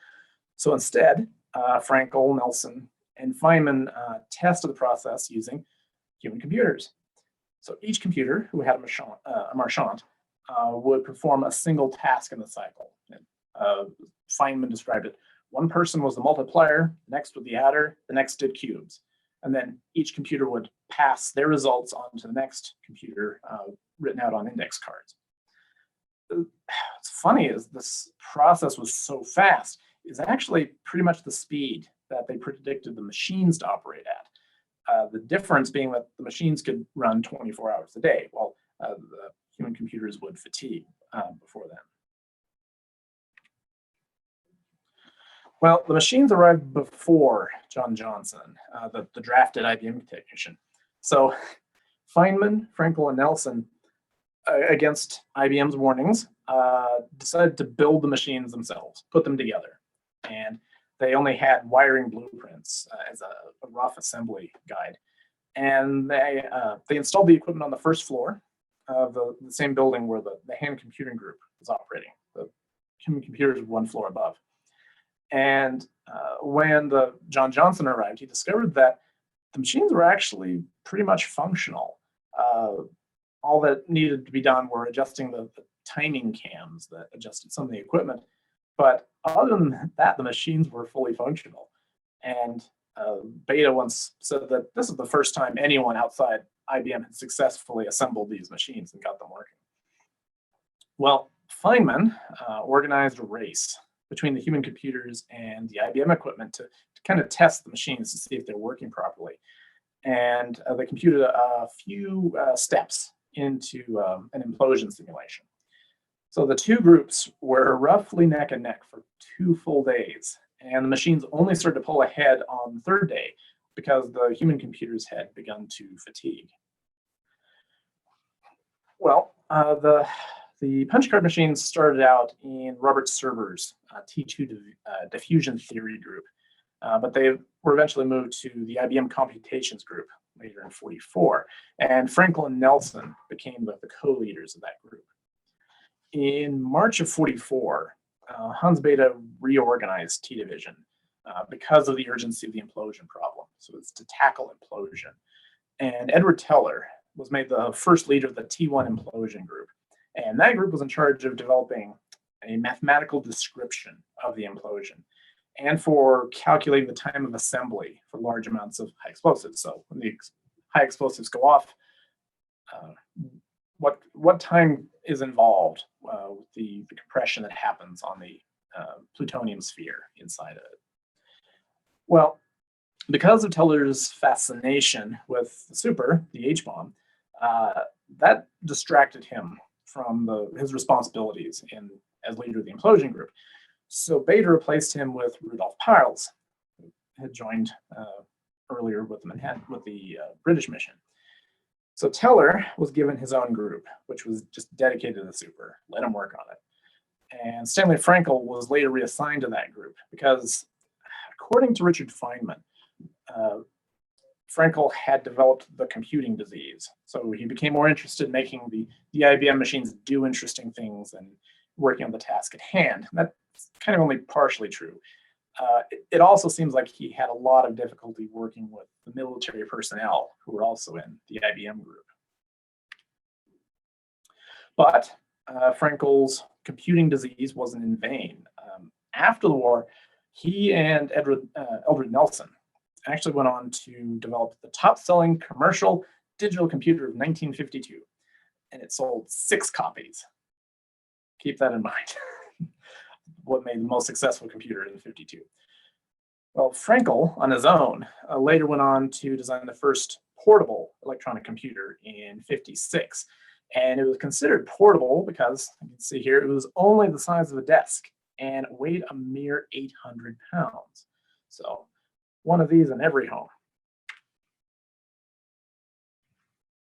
So instead, Frankel, Nelson, and Feynman tested the process using human computers. So each computer who had a marchand would perform a single task in the cycle. Feynman described it. One person was the multiplier, next was the adder, the next did cubes. And then each computer would pass their results on to the next computer written out on index cards. What's funny is this process was so fast, is actually pretty much the speed that they predicted the machines to operate at. The difference being that the machines could run 24 hours a day, while the human computers would fatigue before then. Well, the machines arrived before John Johnson, the drafted IBM technician. So Feynman, Frankel, and Nelson, against IBM's warnings, decided to build the machines themselves, put them together. And they only had wiring blueprints as a rough assembly guide. And they installed the equipment on the first floor of the same building where the hand computing group was operating. The human computers were one floor above. And when John Johnson arrived, he discovered that the machines were actually pretty much functional. All that needed to be done were adjusting the timing cams that adjusted some of the equipment. But other than that, the machines were fully functional. And Beta once said that this is the first time anyone outside IBM had successfully assembled these machines and got them working. Well, Feynman organized a race between the human computers and the IBM equipment to kind of test the machines to see if they're working properly. And they computed a few steps into an implosion simulation. So the two groups were roughly neck and neck for 2 full days. And the machines only started to pull ahead on the third day because the human computers had begun to fatigue. Well, the punch card machines started out in Robert Server's T2 diffusion theory group, but they were eventually moved to the IBM computations group later in 1944, and Frankel and Nelson became the co-leaders of that group. In March of 1944, Hans Bethe reorganized T division because of the urgency of the implosion problem. So it's to tackle implosion. And Edward Teller was made the first leader of the T1 implosion group. And that group was in charge of developing a mathematical description of the implosion and for calculating the time of assembly for large amounts of high explosives. So when the high explosives go off, what time is involved with the compression that happens on the plutonium sphere inside of it. Well, because of Teller's fascination with the super, the H-bomb, that distracted him from his responsibilities as leader of the implosion group. So Bethe replaced him with Rudolf Peierls, who had joined earlier with the British mission. So Teller was given his own group, which was just dedicated to the super, let him work on it. And Stanley Frankel was later reassigned to that group because, according to Richard Feynman, Frankel had developed the computing disease. So he became more interested in making the IBM machines do interesting things and working on the task at hand. And that's kind of only partially true. It also seems like he had a lot of difficulty working with the military personnel who were also in the IBM group. But Frankel's computing disease wasn't in vain. After the war, he and Eldred Nelson actually went on to develop the top-selling commercial digital computer of 1952, and it sold 6 copies. Keep that in mind. What made the most successful computer in 52. Well, Frankel, on his own, later went on to design the first portable electronic computer in 56. And it was considered portable because, you can see here, it was only the size of a desk and weighed a mere 800 pounds. So one of these in every home.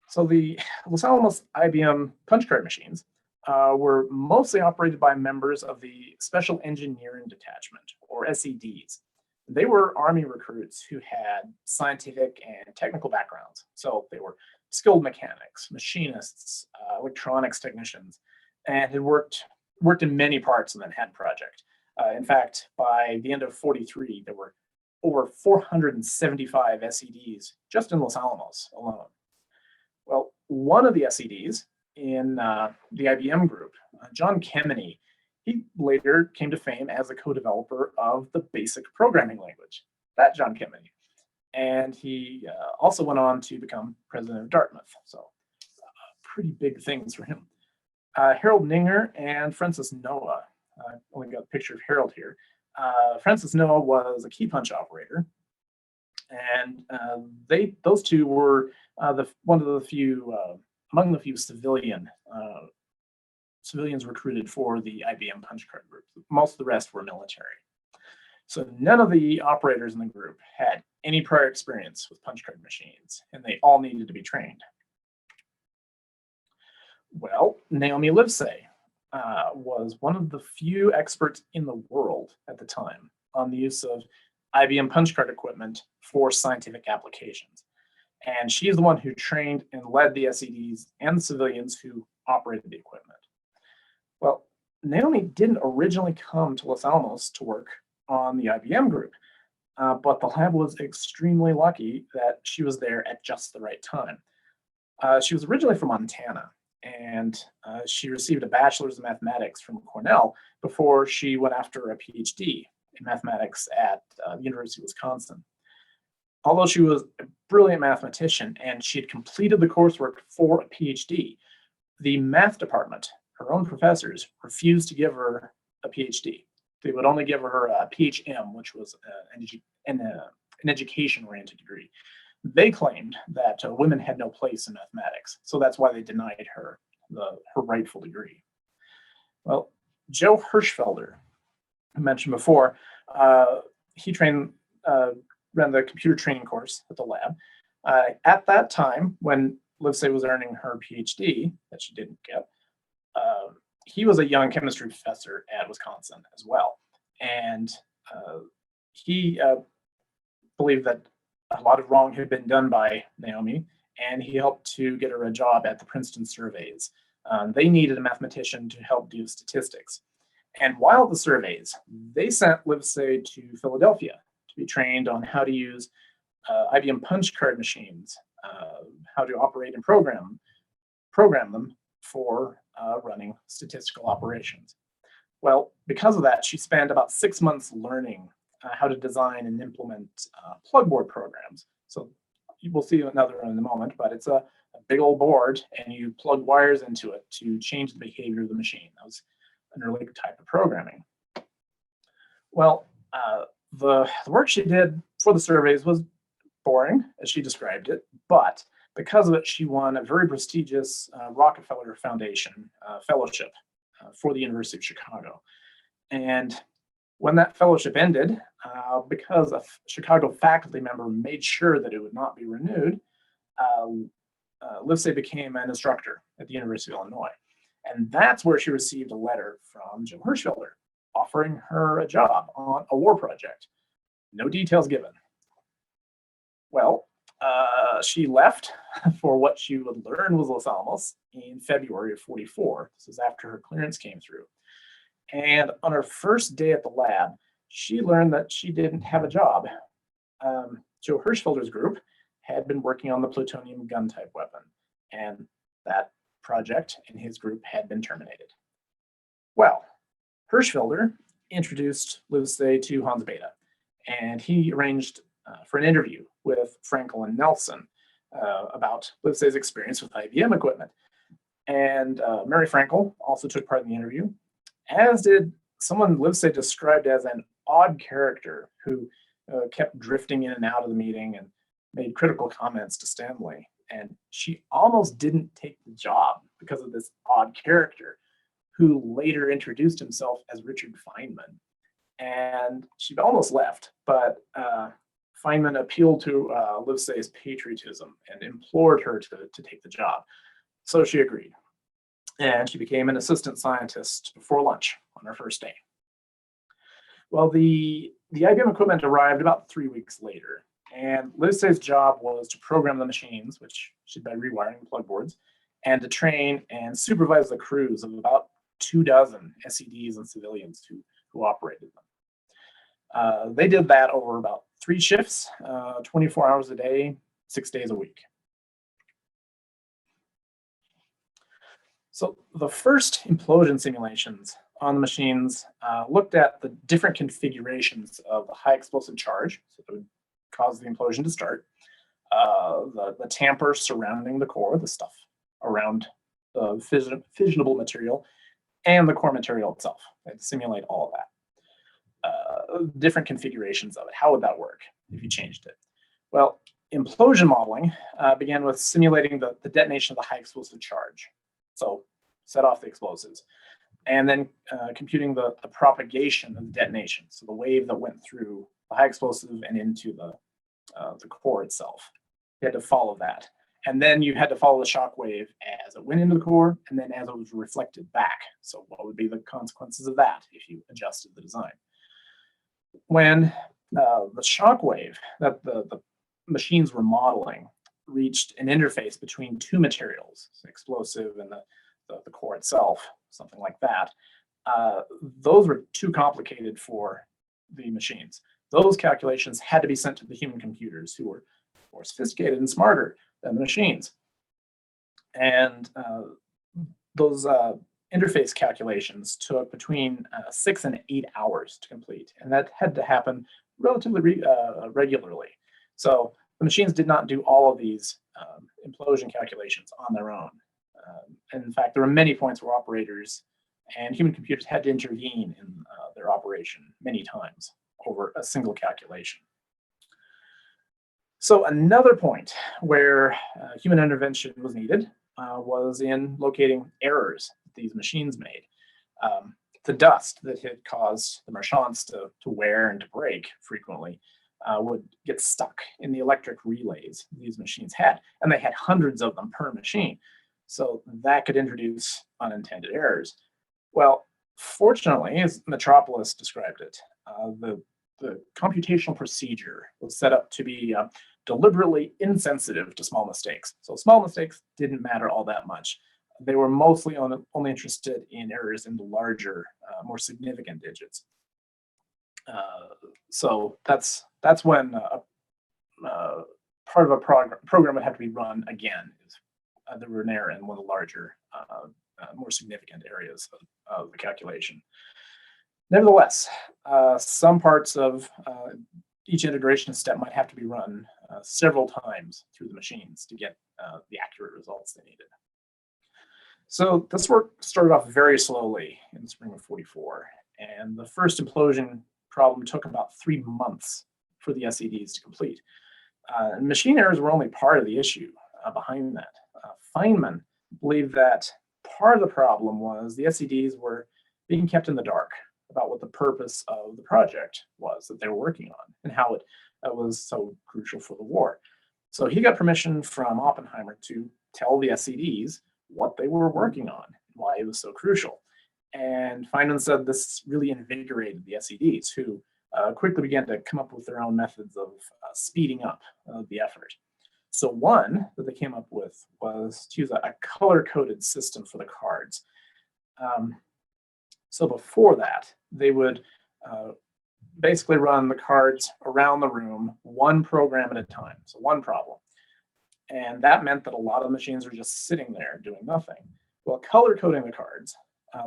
So the Los Alamos IBM punch card machines were mostly operated by members of the Special Engineering Detachment, or SEDs. They were Army recruits who had scientific and technical backgrounds. So they were skilled mechanics, machinists, electronics technicians, and had worked in many parts of the Manhattan Project. In fact, by the end of 1943, there were over 475 SEDs just in Los Alamos alone. Well, one of the SEDs in the IBM group, John Kemeny, he later came to fame as a co-developer of the BASIC programming language, that John Kemeny. And he also went on to become president of Dartmouth. So pretty big things for him. Harold Ninger and Francis Noah. I only got a picture of Harold here. Francis Noah was a key punch operator, and those two were one of the few among the few civilians recruited for the IBM punch card group. Most of the rest were military. So none of the operators in the group had any prior experience with punch card machines, and they all needed to be trained. Well, Naomi Livesey was one of the few experts in the world at the time on the use of IBM punch card equipment for scientific applications. And she's the one who trained and led the SEDs and the civilians who operated the equipment. Well, Naomi didn't originally come to Los Alamos to work on the IBM group, but the lab was extremely lucky that she was there at just the right time. She was originally from Montana, and she received a bachelor's in mathematics from Cornell before she went after a PhD in mathematics at the University of Wisconsin. Although she was a brilliant mathematician and she had completed the coursework for a PhD, the math department, her own professors, refused to give her a PhD. They would only give her a PHM, which was an education-oriented degree. They claimed that women had no place in mathematics, so that's why they denied her her rightful degree. Well, Joe Hirschfelder, I mentioned before, he ran the computer training course at the lab. At that time, when Livesey was earning her PhD, that she didn't get, he was a young chemistry professor at Wisconsin as well. And he believed that a lot of wrong had been done by Naomi, and he helped to get her a job at the Princeton surveys. They needed a mathematician to help do statistics. And while the surveys, they sent Livesey to Philadelphia to be trained on how to use IBM punch card machines, how to operate and program them for running statistical operations. Well, because of that, she spent about 6 months learning how to design and implement plugboard programs. So we'll see another in a moment, but it's a big old board, and you plug wires into it to change the behavior of the machine. That was an early type of programming. Well, the work she did for the surveys was boring, as she described it, but because of it, she won a very prestigious Rockefeller Foundation fellowship for the University of Chicago. And when that fellowship ended, because a Chicago faculty member made sure that it would not be renewed, Livesey became an instructor at the University of Illinois. And that's where she received a letter from Joe Hirschfelder offering her a job on a war project. No details given. Well, she left for what she would learn was Los Alamos in February of '44. This is after her clearance came through. And on her first day at the lab, she learned that she didn't have a job. Joe Hirschfelder's group had been working on the plutonium gun type weapon, and that project in his group had been terminated. Well, Hirschfelder introduced Livesey to Hans Bethe, and he arranged for an interview with Frankel and Nelson about Livesey's experience with IBM equipment. And Mary Frankel also took part in the interview, as did someone Livesey described as an odd character who kept drifting in and out of the meeting and made critical comments to Stanley. And she almost didn't take the job because of this odd character, who later introduced himself as Richard Feynman. And she almost left, but Feynman appealed to Livesey's patriotism and implored her to take the job. So she agreed. And she became an assistant scientist before lunch on her first day. Well, the IBM equipment arrived about 3 weeks later, and Livesey's job was to program the machines, which she'd by rewiring the plug boards, and to train and supervise the crews of about 24 SEDs and civilians who operated them. They did that over about 3 shifts, 24 hours a day, 6 days a week. So the first implosion simulations on the machines looked at the different configurations of the high explosive charge, so that would cause the implosion to start, the tamper surrounding the core, the stuff around the fissionable material, and the core material itself. They had to simulate all of that. Different configurations of it. How would that work if you changed it? Well, implosion modeling began with simulating the detonation of the high explosive charge. So set off the explosives. And then computing the propagation of the detonation. So the wave that went through the high explosive and into the core itself. You had to follow that. And then you had to follow the shock wave as it went into the core and then as it was reflected back. So what would be the consequences of that if you adjusted the design? When the shock wave that the machines were modeling reached an interface between two materials, the explosive and the core itself, something like that, those were too complicated for the machines. Those calculations had to be sent to the human computers who were more sophisticated and smarter than the machines. And those interface calculations took between 6 and 8 hours to complete, and that had to happen relatively regularly. So the machines did not do all of these implosion calculations on their own. And in fact, there were many points where operators and human computers had to intervene in their operation many times over a single calculation. So another point where human intervention was needed was in locating errors that these machines made. The dust that had caused the marchands to wear and to break frequently would get stuck in the electric relays these machines had, and they had hundreds of them per machine. So that could introduce unintended errors. Well, fortunately, as Metropolis described it, the computational procedure was set up to be deliberately insensitive to small mistakes. So small mistakes didn't matter all that much. They were mostly only interested in errors in the larger, more significant digits. So that's when part of a program would have to be run again. There were an error in one of the larger, more significant areas of the calculation. Nevertheless, some parts of each integration step might have to be run several times through the machines to get the accurate results they needed. So this work started off very slowly in the spring of '44, and the first implosion problem took about 3 months for the SEDs to complete. Machine errors were only part of the issue behind that. Feynman believed that part of the problem was the SEDs were being kept in the dark about what the purpose of the project was that they were working on and how it was so crucial for the war. So he got permission from Oppenheimer to tell the SEDs what they were working on, why it was so crucial. And Feynman said this really invigorated the SEDs, who quickly began to come up with their own methods of speeding up the effort. So one that they came up with was to use a color-coded system for the cards. So before that, they would basically run the cards around the room, one program at a time, so one problem. And that meant that a lot of machines were just sitting there doing nothing. Well, color coding the cards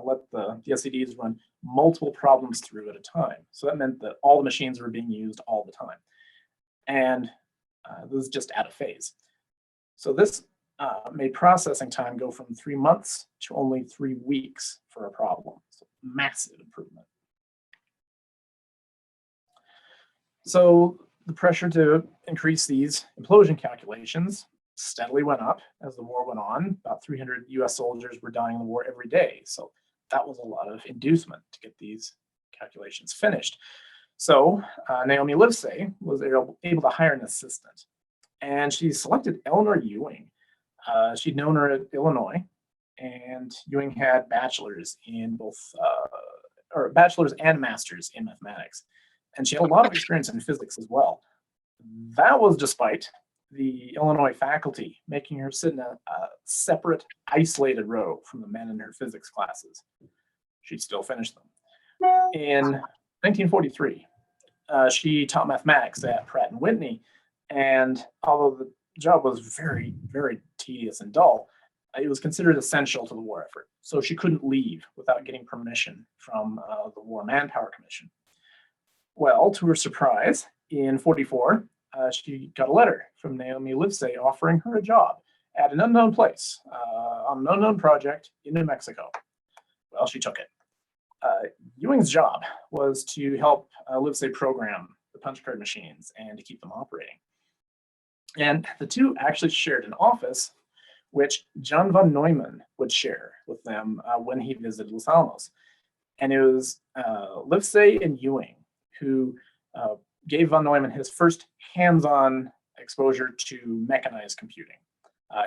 let the SEDs run multiple problems through at a time. So that meant that all the machines were being used all the time. And this was just at a phase. So this made processing time go from 3 months to only 3 weeks for a problem. So massive improvement. So the pressure to increase these implosion calculations steadily went up as the war went on. About 300 US soldiers were dying in the war every day. So that was a lot of inducement to get these calculations finished. So Naomi Livesay was able to hire an assistant, and she selected Eleanor Ewing. She'd known her at Illinois, and Ewing had bachelors in both, or bachelors and masters in mathematics. And she had a lot of experience in physics as well. That was despite the Illinois faculty making her sit in a separate, isolated row from the men in her physics classes. She still finished them. In 1943, she taught mathematics at Pratt and Whitney, and although the job was very, very tedious and dull, it was considered essential to the war effort. So she couldn't leave without getting permission from the War Manpower Commission. Well, to her surprise, in 44, she got a letter from Naomi Livesey offering her a job at an unknown place on an unknown project in New Mexico. Well, she took it. Ewing's job was to help Livesey program the punch card machines and to keep them operating. And the two actually shared an office, which John von Neumann would share with them when he visited Los Alamos. And it was Livesey and Ewing who gave von Neumann his first hands-on exposure to mechanized computing.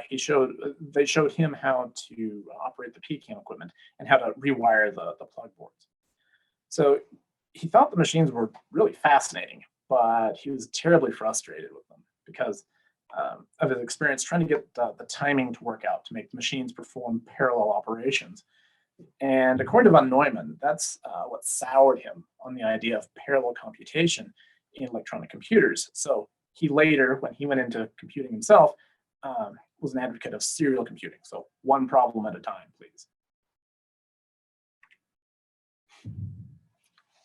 They showed him how to operate the PCAM equipment and how to rewire the plug boards. So he thought the machines were really fascinating, but he was terribly frustrated with them because of his experience trying to get the timing to work out to make the machines perform parallel operations. And according to von Neumann, that's what soured him on the idea of parallel computation in electronic computers. So he later, when he went into computing himself, was an advocate of serial computing. So one problem at a time, please.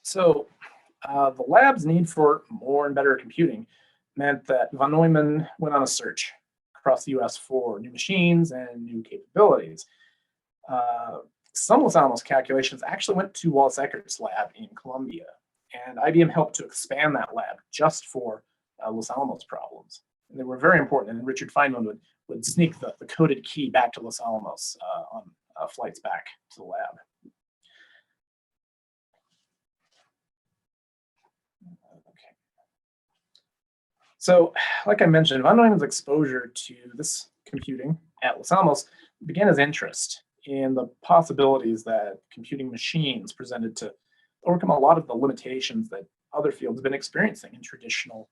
So the lab's need for more and better computing meant that von Neumann went on a search across the US for new machines and new capabilities. Some Los Alamos calculations actually went to Wallace Eckert's lab in Columbia, and IBM helped to expand that lab just for Los Alamos problems. And they were very important, and Richard Feynman would sneak the coded key back to Los Alamos on flights back to the lab. Okay. So, like I mentioned, von Neumann's exposure to this computing at Los Alamos began his interest in the possibilities that computing machines presented to overcome a lot of the limitations that other fields have been experiencing in traditional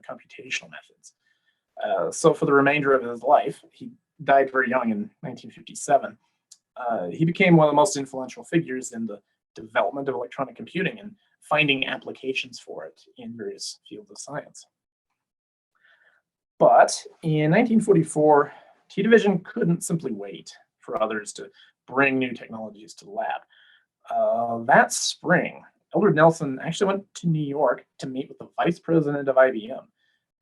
computational methods. So for the remainder of his life, he died very young in 1957. He became one of the most influential figures in the development of electronic computing and finding applications for it in various fields of science. But in 1944, T-Division couldn't simply wait for others to bring new technologies to the lab. That spring, Eldred Nelson actually went to New York to meet with the vice president of IBM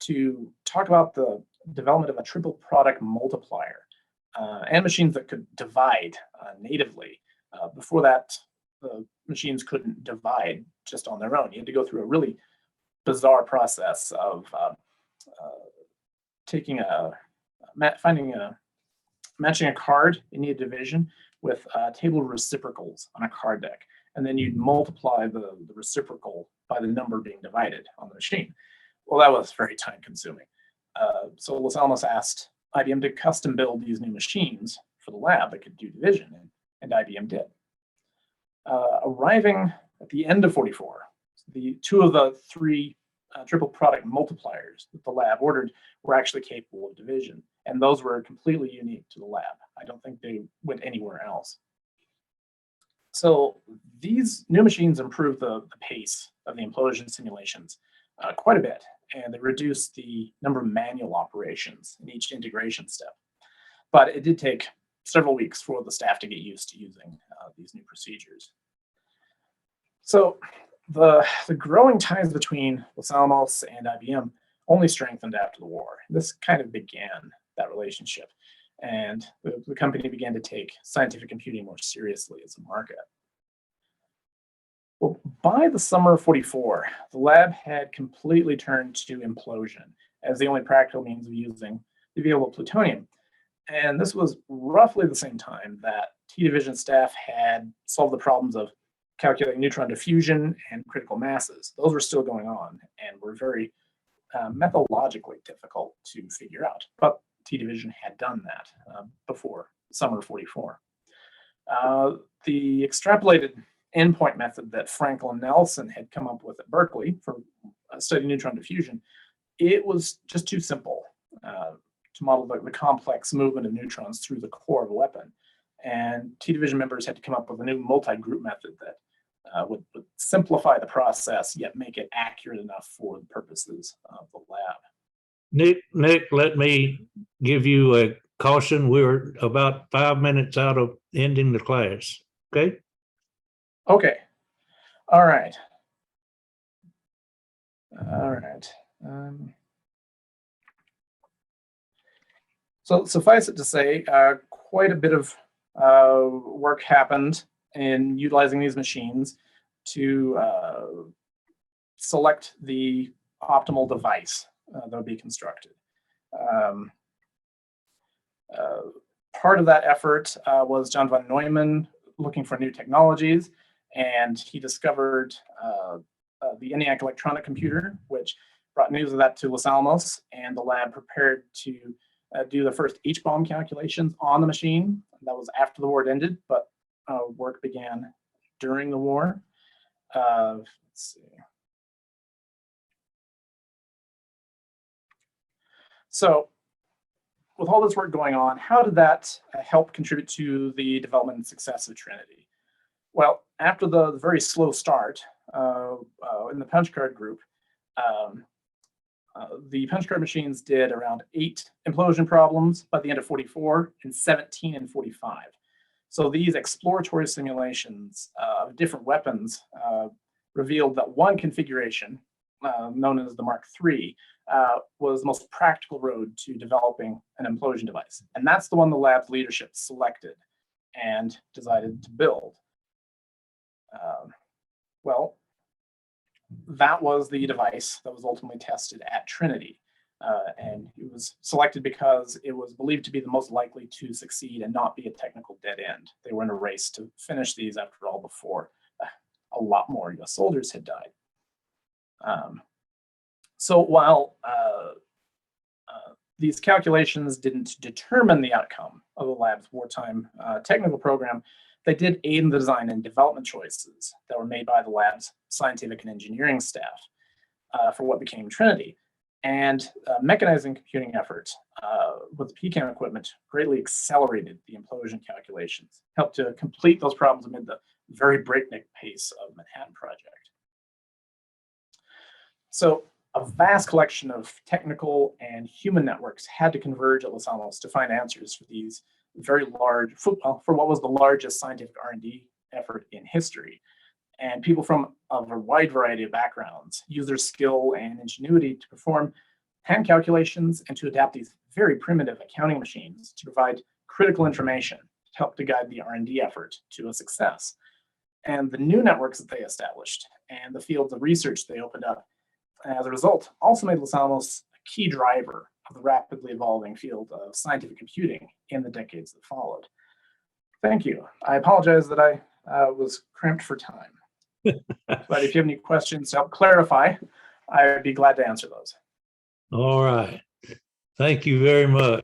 to talk about the development of a triple product multiplier and machines that could divide natively. Before that, the machines couldn't divide just on their own. You had to go through a really bizarre process of matching a card in a division with a table of reciprocals on a card deck. And then you'd multiply the reciprocal by the number being divided on the machine. Well, that was very time consuming. So Los Alamos asked IBM to custom build these new machines for the lab that could do division, and IBM did. Arriving at the end of 44, the two of the three triple product multipliers that the lab ordered were actually capable of division, and those were completely unique to the lab. I don't think they went anywhere else. So these new machines improved the pace of the implosion simulations quite a bit, and they reduced the number of manual operations in each integration step. But it did take several weeks for the staff to get used to using these new procedures. So the growing ties between Los Alamos and IBM only strengthened after the war. This kind of began that relationship, and the company began to take scientific computing more seriously as a market. Well, by the summer of 44, the lab had completely turned to implosion as the only practical means of using the available plutonium. And this was roughly the same time that T-Division staff had solved the problems of calculating neutron diffusion and critical masses. Those were still going on and were very methodologically difficult to figure out. But T-Division had done that before summer 44. The extrapolated endpoint method that Franklin Nelson had come up with at Berkeley for studying neutron diffusion, it was just too simple to model the complex movement of neutrons through the core of a weapon. And T-Division members had to come up with a new multi-group method that would simplify the process, yet make it accurate enough for the purposes of the lab. Nick, let me give you a caution. We're about 5 minutes out of ending the class. Okay. Okay. All right. All right. So suffice it to say, quite a bit of work happened in utilizing these machines to select the optimal device that would be constructed. Um, Part of that effort was John von Neumann looking for new technologies, and he discovered the ENIAC electronic computer, which brought news of that to Los Alamos, and the lab prepared to do the first H-bomb calculations on the machine. That was after the war had ended, but work began during the war. Let's see. So, with all this work going on, how did that help contribute to the development and success of Trinity? Well, after the very slow start in the punch card group, the punch card machines did around 8 implosion problems by the end of 44 and 17 in 45. So these exploratory simulations of different weapons revealed that one configuration, known as the Mark III, was the most practical road to developing an implosion device. And that's the one the lab's leadership selected and decided to build. Well, that was the device that was ultimately tested at Trinity. And it was selected because it was believed to be the most likely to succeed and not be a technical dead end. They were in a race to finish these, after all, before a lot more US soldiers had died. So while these calculations didn't determine the outcome of the lab's wartime technical program, they did aid in the design and development choices that were made by the lab's scientific and engineering staff for what became Trinity. And mechanizing computing efforts with the PCAM equipment greatly accelerated the implosion calculations, helped to complete those problems amid the very breakneck pace of Manhattan Project. So a vast collection of technical and human networks had to converge at Los Alamos to find answers for these very large, for what was the largest scientific R&D effort in history. And people from a wide variety of backgrounds use their skill and ingenuity to perform hand calculations and to adapt these very primitive accounting machines to provide critical information to help to guide the R&D effort to a success. And the new networks that they established and the fields of research they opened up as a result also made Los Alamos a key driver of the rapidly evolving field of scientific computing in the decades that followed. Thank you. I apologize that I was cramped for time. But if you have any questions to help clarify, I'd be glad to answer those. All right. Thank you very much.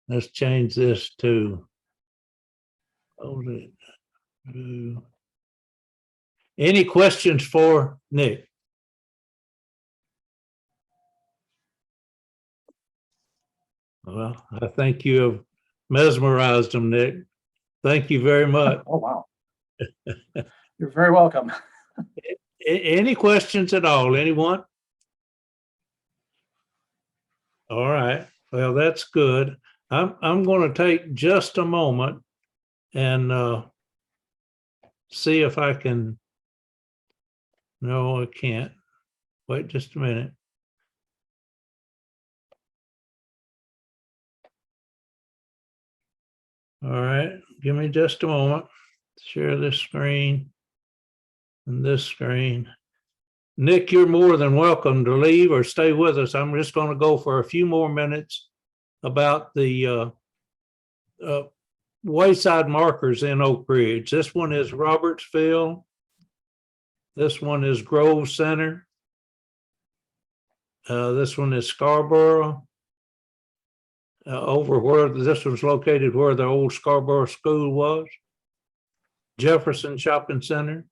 Let's change this to, any questions for Nick? Well, I think you have mesmerized them, Nick. Thank you very much. Oh, wow. You're very welcome. Any questions at all, anyone? All right, well, that's good. I'm going to take just a moment and see if I can. No, I can't. Wait just a minute. All right, give me just a moment. Share this screen and this screen. Nick, you're more than welcome to leave or stay with us. I'm just going to go for a few more minutes about the wayside markers in Oak Ridge. This one is Robertsville. This one is Grove Center. This one is Scarborough. Over where this was located, where the old Scarborough School was. Jefferson Shopping Center.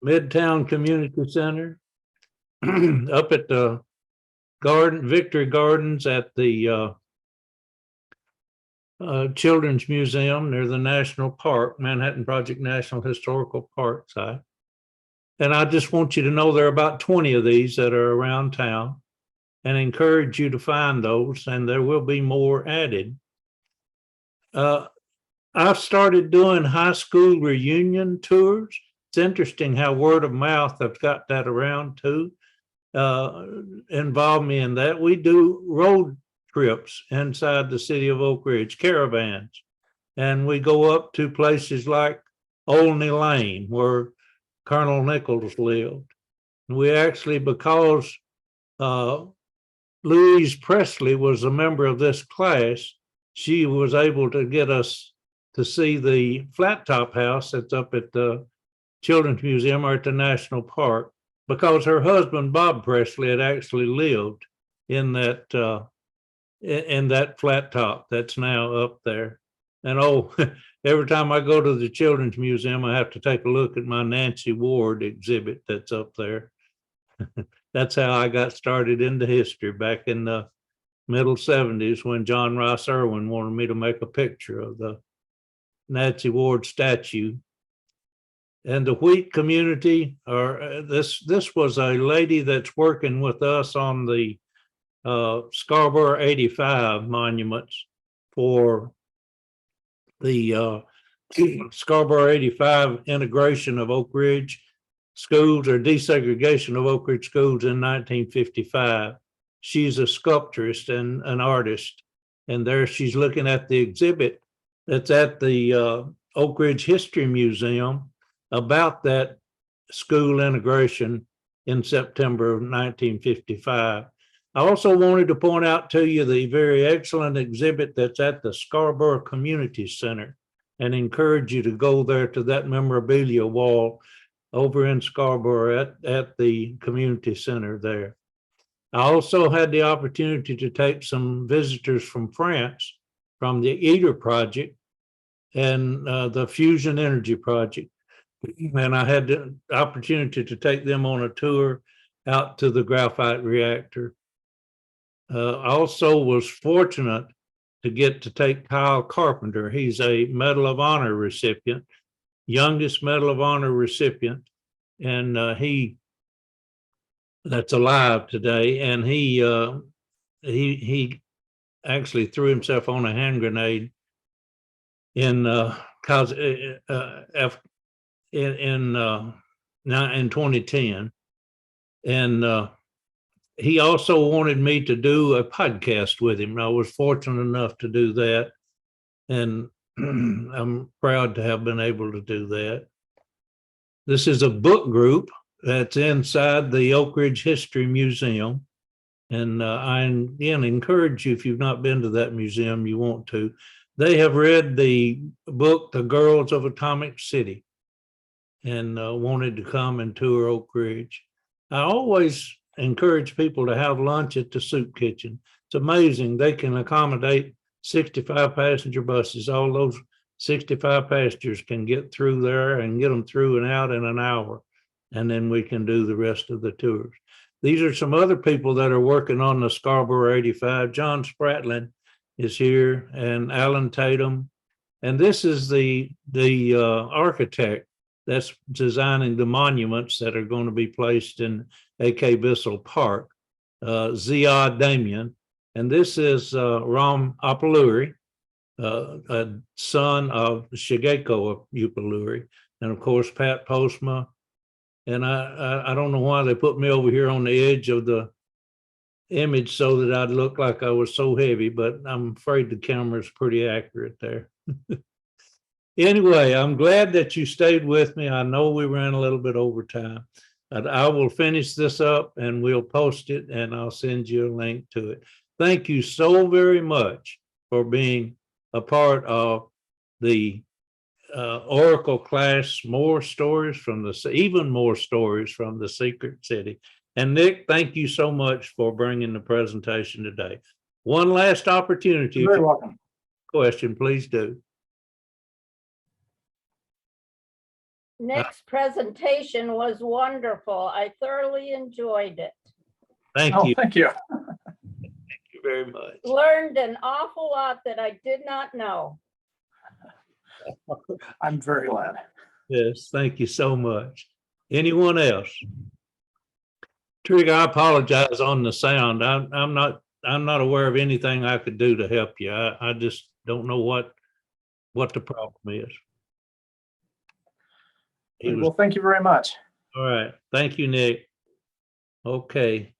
Midtown Community Center. Up at the Victory Gardens at the Children's Museum near the National Park, Manhattan Project National Historical Park site. And I just want you to know there are about 20 of these that are around town. and encourage you to find those, and there will be more added. I've started doing high school reunion tours. It's interesting how word of mouth, I've got that around too. Involve me in that. We do road trips inside the city of Oak Ridge, caravans, and we go up to places like Olney Lane, where Colonel Nichols lived. We actually, because Louise Presley was a member of this class, she was able to get us to see the flat top house that's up at the Children's Museum or at the National Park, because her husband, Bob Presley, had actually lived in that flat top that's now up there. And oh, every time I go to the Children's Museum, I have to take a look at my Nancy Ward exhibit that's up there. That's how I got started into history back in the middle 70s when John Rice Irwin wanted me to make a picture of the Nancy Ward statue. And the wheat community, or this was a lady that's working with us on the Scarborough 85 monuments for the Scarborough 85 integration of Oak Ridge schools, or desegregation of Oak Ridge schools in 1955. She's a sculptress and an artist, and there she's looking at the exhibit that's at the Oak Ridge History Museum about that school integration in September of 1955. I also wanted to point out to you the very excellent exhibit that's at the Scarborough Community Center, and encourage you to go there to that memorabilia wall over in Scarborough at the community center there. I also had the opportunity to take some visitors from France from the ITER project and the fusion energy project. And I had the opportunity to take them on a tour out to the graphite reactor. I also was fortunate to get to take Kyle Carpenter. He's a Medal of Honor recipient, youngest Medal of Honor recipient, and he that's alive today. And he actually threw himself on a hand grenade in 2010, and he also wanted me to do a podcast with him. I was fortunate enough to do that, and I'm proud to have been able to do that. This is a book group that's inside the Oak Ridge History Museum, and I again encourage you, if you've not been to that museum, you want to. They have read the book, The Girls of Atomic City, and wanted to come and tour Oak Ridge. I always encourage people to have lunch at the soup kitchen. It's amazing. They can accommodate 65 passenger buses. All those 65 passengers can get through there and get them through and out in an hour. And then we can do the rest of the tours. These are some other people that are working on the Scarborough 85. John Spratlin is here, and Alan Tatum. And this is the architect that's designing the monuments that are going to be placed in A.K. Bissell Park, Ziad Damien. And this is Ram Apaluri, a son of Shigeko Upaluri, and of course, Pat Postma. And I don't know why they put me over here on the edge of the image so that I'd look like I was so heavy, but I'm afraid the camera's pretty accurate there. Anyway, I'm glad that you stayed with me. I know we ran a little bit over time. I will finish this up and we'll post it, and I'll send you a link to it. Thank you so very much for being a part of the ORICL class, even more stories from the Secret City. And Nick, thank you so much for bringing the presentation today. One last opportunity. You're very welcome. Question, please do. Nick's presentation was wonderful. I thoroughly enjoyed it. Thank Oh, you. thank you. Thank you very much. Learned an awful lot that I did not know. I'm very glad. Yes, thank you so much. Anyone else? Trigger, I apologize on the sound. I'm not aware of anything I could do to help you. I just don't know what the problem is. He was, Well, thank you very much. all right. Thank you, Nick. Okay.